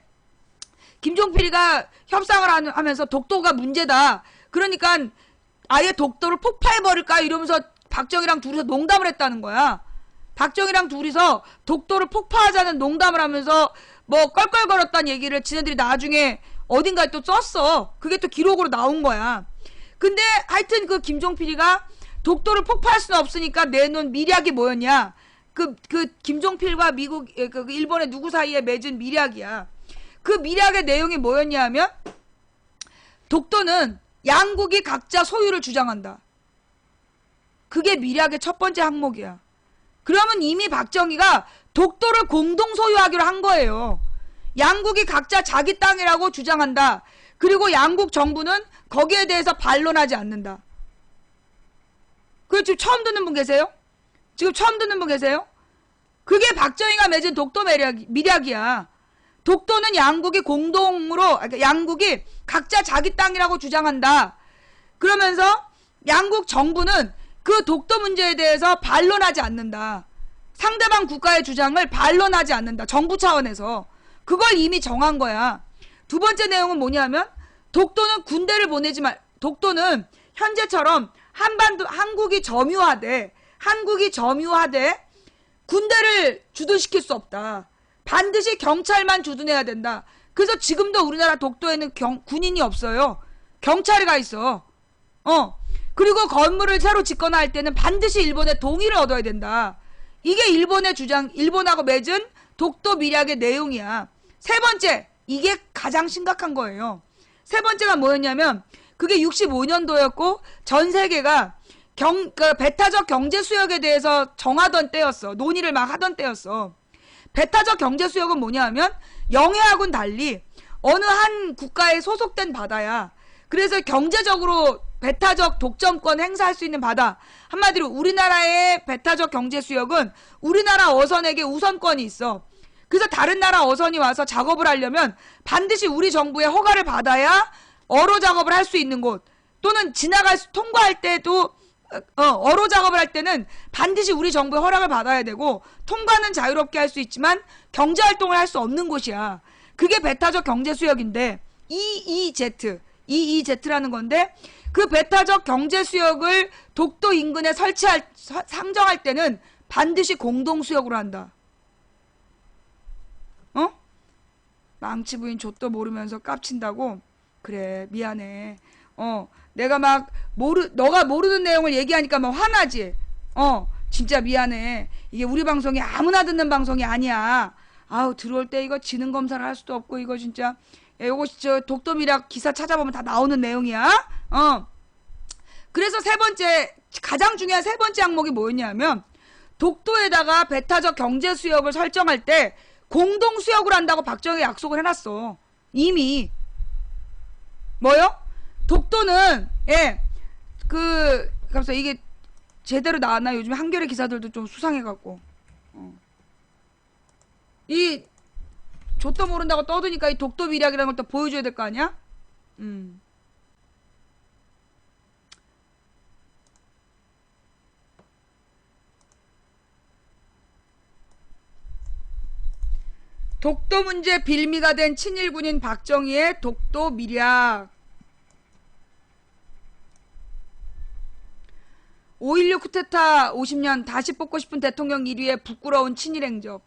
김종필이가 협상을 하면서 독도가 문제다. 그러니까 아예 독도를 폭파해버릴까? 이러면서 박정희랑 둘이서 농담을 했다는 거야. 박정희랑 둘이서 독도를 폭파하자는 농담을 하면서 뭐 껄껄거렸다는 얘기를 지네들이 나중에 어딘가에 또 썼어. 그게 또 기록으로 나온 거야. 근데 하여튼 그 김종필이가 독도를 폭파할 수는 없으니까 내놓은 밀약이 뭐였냐? 그 김종필과 일본의 누구 사이에 맺은 밀약이야. 그 밀약의 내용이 뭐였냐 하면, 독도는 양국이 각자 소유를 주장한다. 그게 밀약의 첫 번째 항목이야. 그러면 이미 박정희가 독도를 공동 소유하기로 한 거예요. 양국이 각자 자기 땅이라고 주장한다. 그리고 양국 정부는 거기에 대해서 반론하지 않는다. 그게 지금 처음 듣는 분 계세요? 그게 박정희가 맺은 독도 밀약이야. 독도는 양국이 공동으로, 양국이 각자 자기 땅이라고 주장한다. 그러면서 양국 정부는 그 독도 문제에 대해서 반론하지 않는다. 상대방 국가의 주장을 반론하지 않는다. 정부 차원에서. 그걸 이미 정한 거야. 두 번째 내용은 뭐냐면, 독도는 군대를 독도는 현재처럼 한국이 점유하되 군대를 주둔시킬 수 없다. 반드시 경찰만 주둔해야 된다. 그래서 지금도 우리나라 독도에는 군인이 없어요. 경찰이 가 있어. 그리고 건물을 새로 짓거나 할 때는 반드시 일본의 동의를 얻어야 된다. 이게 일본의 주장, 일본하고 맺은 독도 밀약의 내용이야. 세 번째, 이게 가장 심각한 거예요. 세 번째가 뭐였냐면, 그게 65년도였고 전 세계가 배타적 경제 수역에 대해서 정하던 때였어. 논의를 막 하던 때였어. 배타적 경제 수역은 뭐냐 하면, 영해하고는 달리 어느 한 국가에 소속된 바다야. 그래서 경제적으로 배타적 독점권 행사할 수 있는 바다. 한마디로 우리나라의 배타적 경제 수역은 우리나라 어선에게 우선권이 있어. 그래서 다른 나라 어선이 와서 작업을 하려면 반드시 우리 정부의 허가를 받아야 어로 작업을 할 수 있는 곳, 또는 통과할 때도 어로 작업을 할 때는 반드시 우리 정부의 허락을 받아야 되고 통과는 자유롭게 할 수 있지만 경제 활동을 할 수 없는 곳이야. 그게 배타적 경제 수역인데 EEZ라는 건데 그 배타적 경제 수역을 독도 인근에 상정할 때는 반드시 공동 수역으로 한다. 망치 부인 좆도 모르면서 깝친다고? 그래, 미안해. 내가 막 너가 모르는 내용을 얘기하니까 막 화나지? 진짜 미안해. 이게 우리 방송이 아무나 듣는 방송이 아니야. 아우, 들어올 때 이거 지능 검사를 할 수도 없고, 이거 진짜. 야, 요거 진짜 독도미락 기사 찾아보면 다 나오는 내용이야. 그래서 가장 중요한 세 번째 항목이 뭐였냐면, 독도에다가 배타적 경제 수역을 설정할 때 공동 수역을 한다고 박정희가 약속을 해놨어. 이미. 뭐요? 독도는, 그래서 이게 제대로 나왔나? 요즘에 한겨레 기사들도 좀 수상해갖고. 이, 좆도 모른다고 떠드니까 이 독도 미략이라는 걸 또 보여줘야 될 거 아니야? 독도 문제 빌미가 된 친일군인 박정희의 독도 미략. 5.16 쿠데타 50년 다시 뽑고 싶은 대통령 1위의 부끄러운 친일 행적.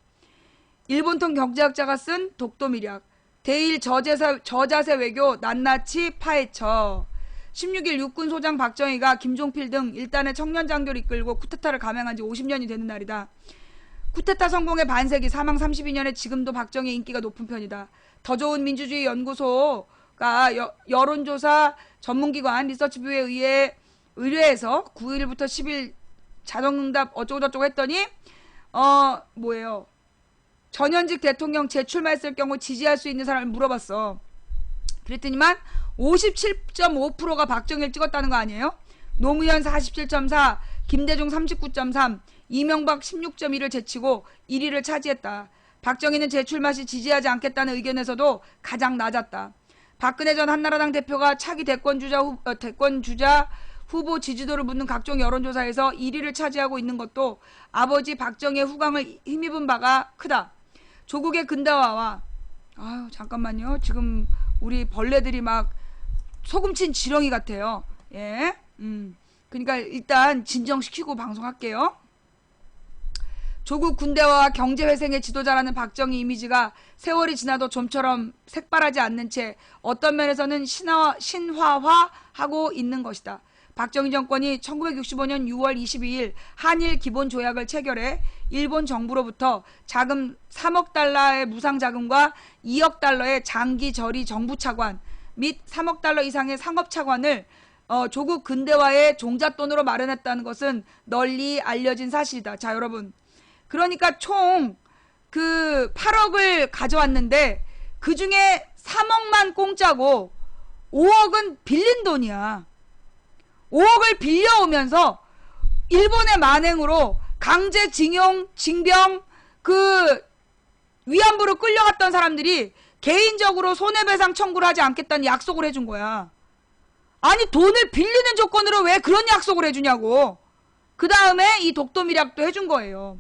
일본통 경제학자가 쓴 독도 미략. 대일 저자세 외교 낱낱이 파헤쳐. 16일 육군 소장 박정희가 김종필 등 일단의 청년 장교를 이끌고 쿠데타를 감행한 지 50년이 되는 날이다. 쿠데타 성공의 반세기 사망 32년에 지금도 박정희의 인기가 높은 편이다. 더 좋은 민주주의 연구소가 여론조사 전문기관 리서치뷰에 의뢰해서 9일부터 10일 자동응답 어쩌고저쩌고 했더니 뭐예요? 전현직 대통령 재출마했을 경우 지지할 수 있는 사람을 물어봤어. 그랬더니만 57.5%가 박정희를 찍었다는 거 아니에요? 노무현 47.4, 김대중 39.3, 이명박 16.1을 제치고 1위를 차지했다. 박정희는 재출마 시 지지하지 않겠다는 의견에서도 가장 낮았다. 박근혜 전 한나라당 대표가 차기 대권주자 후보 지지도를 묻는 각종 여론조사에서 1위를 차지하고 있는 것도 아버지 박정희의 후광을 힘입은 바가 크다. 조국의 근대화와 아유 잠깐만요. 지금 우리 벌레들이 막 소금친 지렁이 같아요. 예, 그러니까 일단 진정시키고 방송할게요. 조국 군대와 경제회생의 지도자라는 박정희 이미지가 세월이 지나도 좀처럼 색발하지 않는 채 어떤 면에서는 신화화하고 있는 것이다. 박정희 정권이 1965년 6월 22일 한일 기본조약을 체결해 일본 정부로부터 자금 3억 달러의 무상자금과 2억 달러의 장기 저리 정부 차관 및 3억 달러 이상의 상업 차관을 조국 근대화의 종잣돈으로 마련했다는 것은 널리 알려진 사실이다. 자, 여러분. 그러니까 총 그 8억을 가져왔는데 그 중에 3억만 공짜고 5억은 빌린 돈이야. 5억을 빌려오면서 일본의 만행으로 강제징용, 징병, 그 위안부로 끌려갔던 사람들이 개인적으로 손해배상 청구를 하지 않겠다는 약속을 해준 거야. 아니 돈을 빌리는 조건으로 왜 그런 약속을 해주냐고. 그 다음에 이 독도미략도 해준 거예요.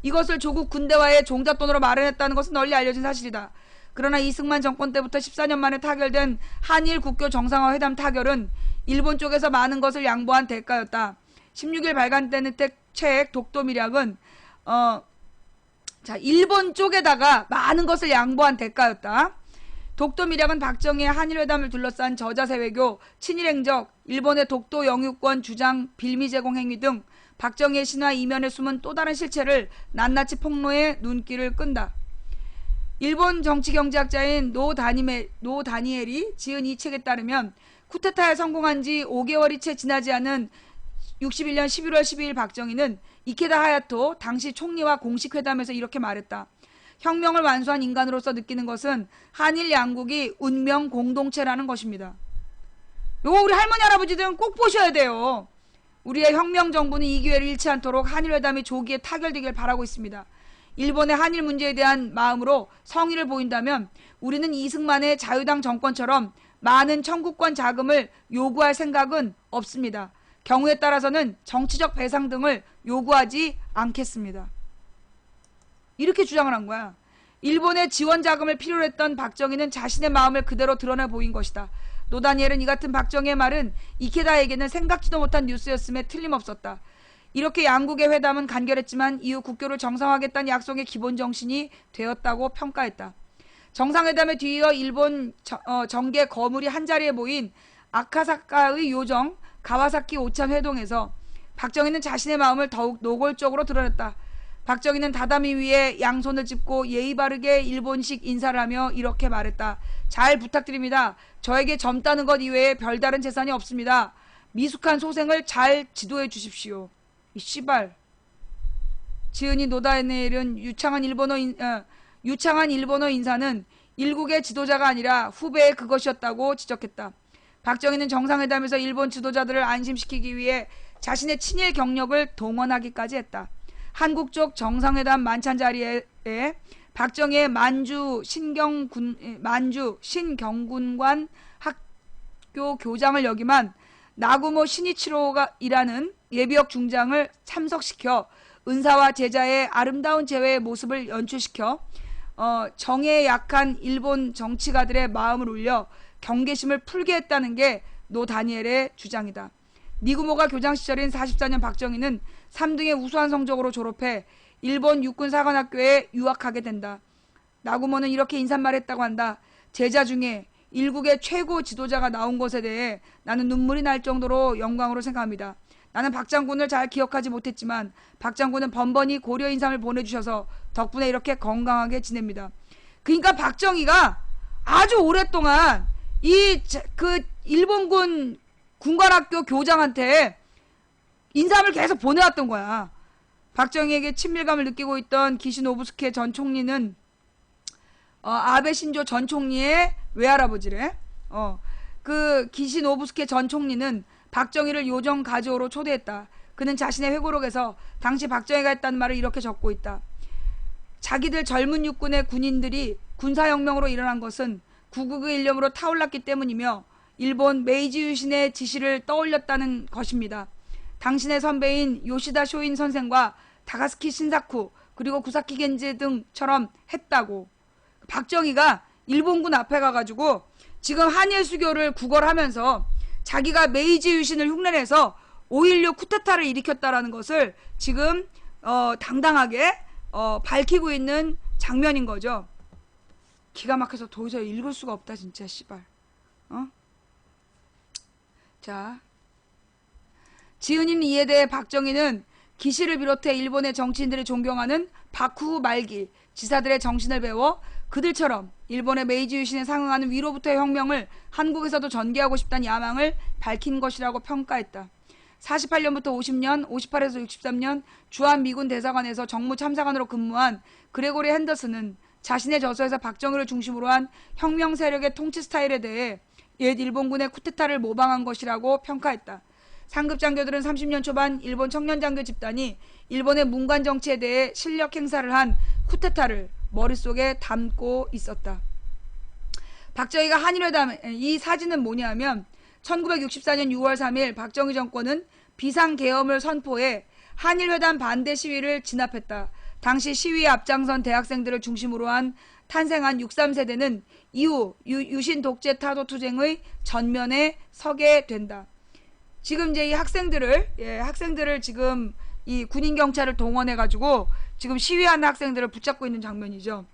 이것을 조국 군대와의 종잣돈으로 마련했다는 것은 널리 알려진 사실이다. 그러나 이승만 정권 때부터 14년 만에 타결된 한일 국교 정상화 회담 타결은 일본 쪽에서 많은 것을 양보한 대가였다. 16일 발간된 책 독도미략은 일본 쪽에다가 많은 것을 양보한 대가였다. 독도미략은 박정희의 한일회담을 둘러싼 저자세 외교, 친일행적, 일본의 독도 영유권 주장, 빌미 제공 행위 등 박정희의 신화 이면에 숨은 또 다른 실체를 낱낱이 폭로해 눈길을 끈다. 일본 정치경제학자인 노 다니엘이 지은 이 책에 따르면 쿠데타에 성공한 지 5개월이 채 지나지 않은 61년 11월 12일 박정희는 이케다 하야토 당시 총리와 공식 회담에서 이렇게 말했다. 혁명을 완수한 인간으로서 느끼는 것은 한일 양국이 운명 공동체라는 것입니다. 요거 우리 할머니 할아버지들은 꼭 보셔야 돼요. 우리의 혁명 정부는 이 기회를 잃지 않도록 한일회담이 조기에 타결되길 바라고 있습니다. 일본의 한일 문제에 대한 마음으로 성의를 보인다면 우리는 이승만의 자유당 정권처럼 많은 청구권 자금을 요구할 생각은 없습니다. 경우에 따라서는 정치적 배상 등을 요구하지 않겠습니다. 이렇게 주장을 한 거야. 일본의 지원 자금을 필요로 했던 박정희는 자신의 마음을 그대로 드러내 보인 것이다. 노다니엘은 이 같은 박정희의 말은 이케다에게는 생각지도 못한 뉴스였음에 틀림없었다. 이렇게 양국의 회담은 간결했지만 이후 국교를 정상화하겠다는 약속의 기본 정신이 되었다고 평가했다. 정상회담에 뒤이어 일본 정계 거물이 한자리에 모인 아카사카의 요정 가와사키 오참 회동에서 박정희는 자신의 마음을 더욱 노골적으로 드러냈다. 박정희는 다다미 위에 양손을 짚고 예의 바르게 일본식 인사를 하며 이렇게 말했다. 잘 부탁드립니다. 저에게 젊다는 것 이외에 별다른 재산이 없습니다. 미숙한 소생을 잘 지도해 주십시오. 이 씨발. 지은이 노다니엘은 유창한 일본어 인사는 일국의 지도자가 아니라 후배의 그것이었다고 지적했다. 박정희는 정상회담에서 일본 지도자들을 안심시키기 위해 자신의 친일 경력을 동원하기까지 했다. 한국 쪽 정상회담 만찬 자리에 박정희의 만주 신경군관 학교 교장을 역임한 나구모 신이치로가 일하는 예비역 중장을 참석시켜 은사와 제자의 아름다운 재회의 모습을 연출시켜 정에 약한 일본 정치가들의 마음을 울려 경계심을 풀게 했다는 게 노다니엘의 주장이다. 니구모가 교장 시절인 44년 박정희는 3등의 우수한 성적으로 졸업해 일본 육군사관학교에 유학하게 된다. 나구모는 이렇게 인사말했다고 한다. 제자 중에 일국의 최고 지도자가 나온 것에 대해 나는 눈물이 날 정도로 영광으로 생각합니다. 나는 박 장군을 잘 기억하지 못했지만 박 장군은 번번이 고려 인상을 보내주셔서 덕분에 이렇게 건강하게 지냅니다. 그러니까 박정희가 아주 오랫동안 일본군 군관학교 교장한테 인삼을 계속 보내왔던 거야. 박정희에게 친밀감을 느끼고 있던 기시노부스케 전 총리는 아베 신조 전 총리의 외할아버지래. 그 기시노부스케 전 총리는 박정희를 요정 가조로 초대했다. 그는 자신의 회고록에서 당시 박정희가 했다는 말을 이렇게 적고 있다. 자기들 젊은 육군의 군인들이 군사혁명으로 일어난 것은 구국의 일념으로 타올랐기 때문이며 일본 메이지 유신의 지시를 떠올렸다는 것입니다. 당신의 선배인 요시다 쇼인 선생과 다가스키 신사쿠 그리고 구사키 겐지 등처럼 했다고. 박정희가 일본군 앞에 가가지고 지금 한일 수교를 구걸하면서 자기가 메이지 유신을 흉내내서 5.16 쿠데타를 일으켰다라는 것을 지금 당당하게 밝히고 있는 장면인 거죠. 기가 막혀서 도저히 읽을 수가 없다 진짜 씨발. 자, 지은이는 이에 대해 박정희는 기시를 비롯해 일본의 정치인들이 존경하는 바쿠 말기 지사들의 정신을 배워 그들처럼 일본의 메이지 유신에 상응하는 위로부터의 혁명을 한국에서도 전개하고 싶다는 야망을 밝힌 것이라고 평가했다. 48년부터 50년, 58에서 63년 주한 미군 대사관에서 정무 참사관으로 근무한 그레고리 핸더슨은 자신의 저서에서 박정희를 중심으로 한 혁명 세력의 통치 스타일에 대해 옛 일본군의 쿠데타를 모방한 것이라고 평가했다. 상급 장교들은 30년 초반 일본 청년 장교 집단이 일본의 문관 정치에 대해 실력 행사를 한 쿠데타를 머릿속에 담고 있었다. 박정희가 한일회담, 이 사진은 뭐냐면 1964년 6월 3일 박정희 정권은 비상계엄을 선포해 한일회담 반대 시위를 진압했다. 당시 시위에 앞장선 대학생들을 중심으로 한 탄생한 63세대는 이후 유신 독재 타도 투쟁의 전면에 서게 된다. 지금 이제 이 학생들을 지금 이 군인 경찰을 동원해 가지고 지금 시위하는 학생들을 붙잡고 있는 장면이죠.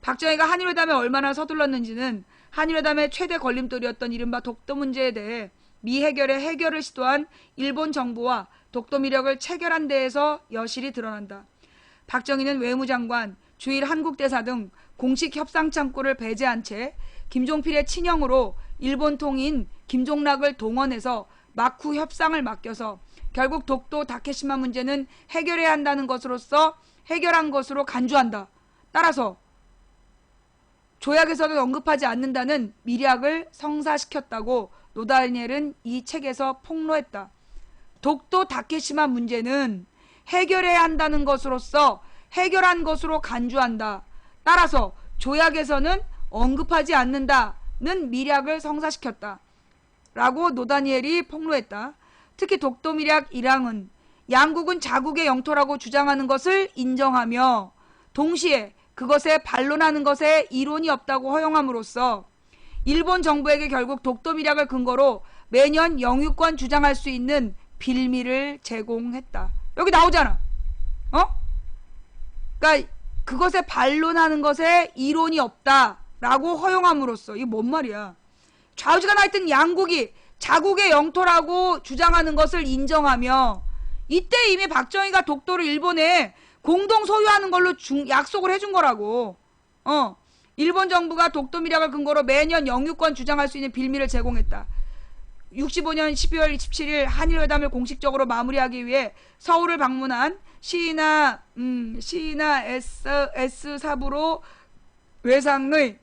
박정희가 한일회담에 얼마나 서둘렀는지는 한일회담의 최대 걸림돌이었던 이른바 독도 문제에 대해 미해결의 해결을 시도한 일본 정부와 독도 미력을 체결한 데에서 여실히 드러난다. 박정희는 외무장관, 주일 한국대사 등 공식 협상 창구를 배제한 채 김종필의 친형으로 일본 통인 김종락을 동원해서 막후 협상을 맡겨서 결국 독도 다케시마 문제는 해결해야 한다는 것으로서 해결한 것으로 간주한다. 따라서 조약에서는 언급하지 않는다는 미략을 성사시켰다고 노다니엘은 이 책에서 폭로했다. 독도 다케시마 문제는 해결해야 한다는 것으로서 해결한 것으로 간주한다. 따라서 조약에서는 언급하지 않는다는 미략을 성사시켰다. 라고 노다니엘이 폭로했다. 특히 독도미략 1항은 양국은 자국의 영토라고 주장하는 것을 인정하며 동시에 그것에 반론하는 것에 이론이 없다고 허용함으로써 일본 정부에게 결국 독도미략을 근거로 매년 영유권 주장할 수 있는 빌미를 제공했다. 여기 나오잖아. 그러니까 그것에 반론하는 것에 이론이 없다라고 허용함으로써 이게 뭔 말이야. 좌우지간 하여튼 양국이 자국의 영토라고 주장하는 것을 인정하며 이때 이미 박정희가 독도를 일본에 공동 소유하는 걸로 약속을 해준 거라고. 일본 정부가 독도미략을 근거로 매년 영유권 주장할 수 있는 빌미를 제공했다. 65년 12월 27일 한일회담을 공식적으로 마무리하기 위해 서울을 방문한 시이나 S 사부로 외상의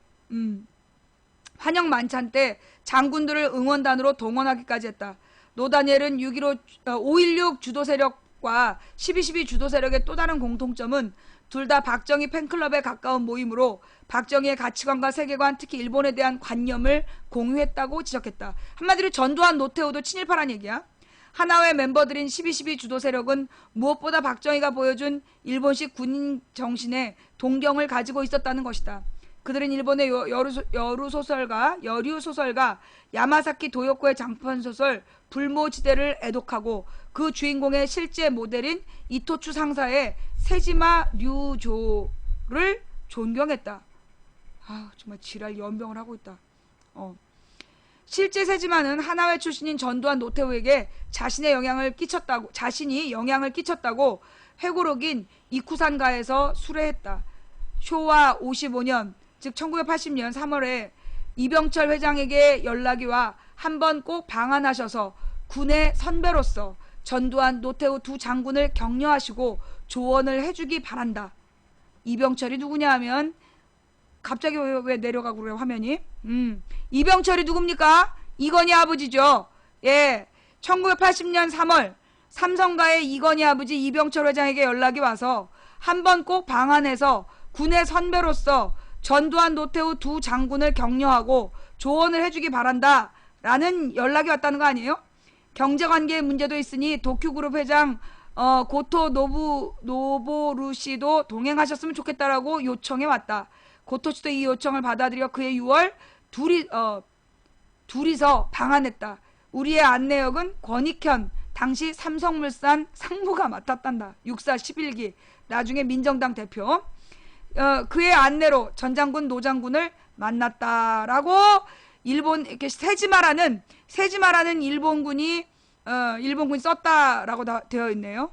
환영 만찬 때 장군들을 응원단으로 동원하기까지 했다. 노 다니엘은 5.16 주도 세력과 12.12 주도 세력의 또 다른 공통점은 둘 다 박정희 팬클럽에 가까운 모임으로 박정희의 가치관과 세계관, 특히 일본에 대한 관념을 공유했다고 지적했다. 한마디로 전두환, 노태우도 친일파란 얘기야. 하나회 멤버들인 12.12 주도 세력은 무엇보다 박정희가 보여준 일본식 군인 정신에 동경을 가지고 있었다는 것이다. 그들은 일본의 여류 소설가 야마사키 도요코의 장편소설 불모지대를 애독하고 그 주인공의 실제 모델인 이토추 상사의 세지마 류조를 존경했다. 정말 지랄 연병을 하고 있다. 실제 세지마는 하나회 출신인 전두환, 노태우에게 자신이 영향을 끼쳤다고 회고록인 이쿠산가에서 수레했다. 쇼와 55년, 즉 1980년 3월에 이병철 회장에게 연락이 와 한 번 꼭 방한하셔서 군의 선배로서 전두환, 노태우 두 장군을 격려하시고 조언을 해주기 바란다. 이병철이 누구냐 하면 갑자기 왜 내려가고 그래 화면이. 이병철이 누굽니까? 이건희 아버지죠. 예, 1980년 3월 삼성가의 이건희 아버지 이병철 회장에게 연락이 와서 한 번 꼭 방한해서 군의 선배로서 전두환, 노태우 두 장군을 격려하고 조언을 해주기 바란다 라는 연락이 왔다는 거 아니에요? 경제관계의 문제도 있으니 도쿄그룹 회장 고토 노보루 씨도 동행하셨으면 좋겠다라고 요청해 왔다. 고토 씨도 이 요청을 받아들여 그해 6월 둘이서 방한했다. 우리의 안내역은 권익현 당시 삼성물산 상무가 맡았단다. 육사 11기 나중에 민정당 대표. 그의 안내로 전 장군, 노 장군을 만났다라고 이렇게 세지마라는 일본군이 썼다라고 되어 있네요.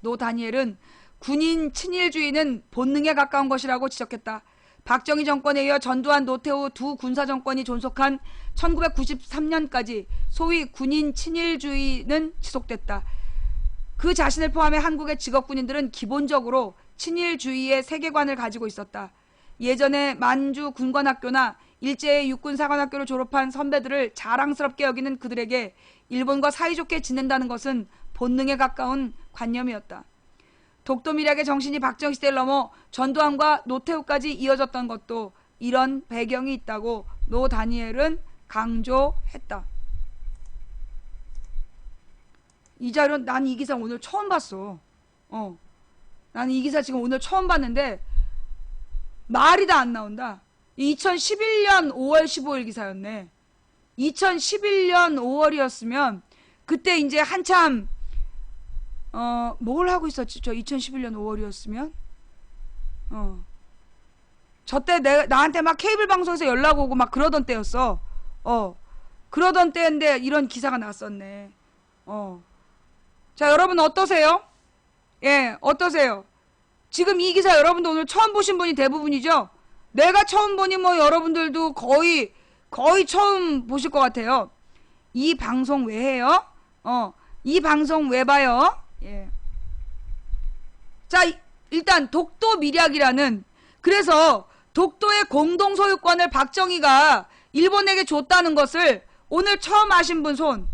노 다니엘은 군인 친일주의는 본능에 가까운 것이라고 지적했다. 박정희 정권에 이어 전두환, 노태우 두 군사 정권이 존속한 1993년까지 소위 군인 친일주의는 지속됐다. 그 자신을 포함해 한국의 직업군인들은 기본적으로 친일주의의 세계관을 가지고 있었다. 예전에 만주 군관학교나 일제의 육군사관학교를 졸업한 선배들을 자랑스럽게 여기는 그들에게 일본과 사이좋게 지낸다는 것은 본능에 가까운 관념이었다. 독도미략의 정신이 박정희 시대를 넘어 전두환과 노태우까지 이어졌던 것도 이런 배경이 있다고 노 다니엘은 강조했다. 이 자료 난 이 기사 오늘 처음 봤어. 나는 이 기사 지금 오늘 처음 봤는데 말이 다 안 나온다. 2011년 5월 15일 기사였네. 2011년 5월이었으면 그때 이제 한참 뭘 하고 있었지? 저 2011년 5월이었으면 저때 나한테 막 케이블 방송에서 연락 오고 막 그러던 때였어. 그러던 때인데 이런 기사가 났었네. 자, 여러분 어떠세요? 예, 어떠세요? 지금 이 기사 여러분도 오늘 처음 보신 분이 대부분이죠? 내가 처음 보니 뭐 여러분들도 거의 처음 보실 것 같아요. 이 방송 왜 해요? 이 방송 왜 봐요? 예. 자, 일단 독도 미략이라는, 그래서 독도의 공동소유권을 박정희가 일본에게 줬다는 것을 오늘 처음 아신 분 손.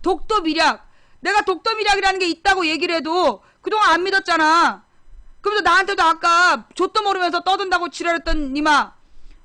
독도 미략. 내가 독도 미략이라는 게 있다고 얘기를 해도 그동안 안 믿었잖아. 그러면서 나한테도 아까 좆도 모르면서 떠든다고 지랄했던 니마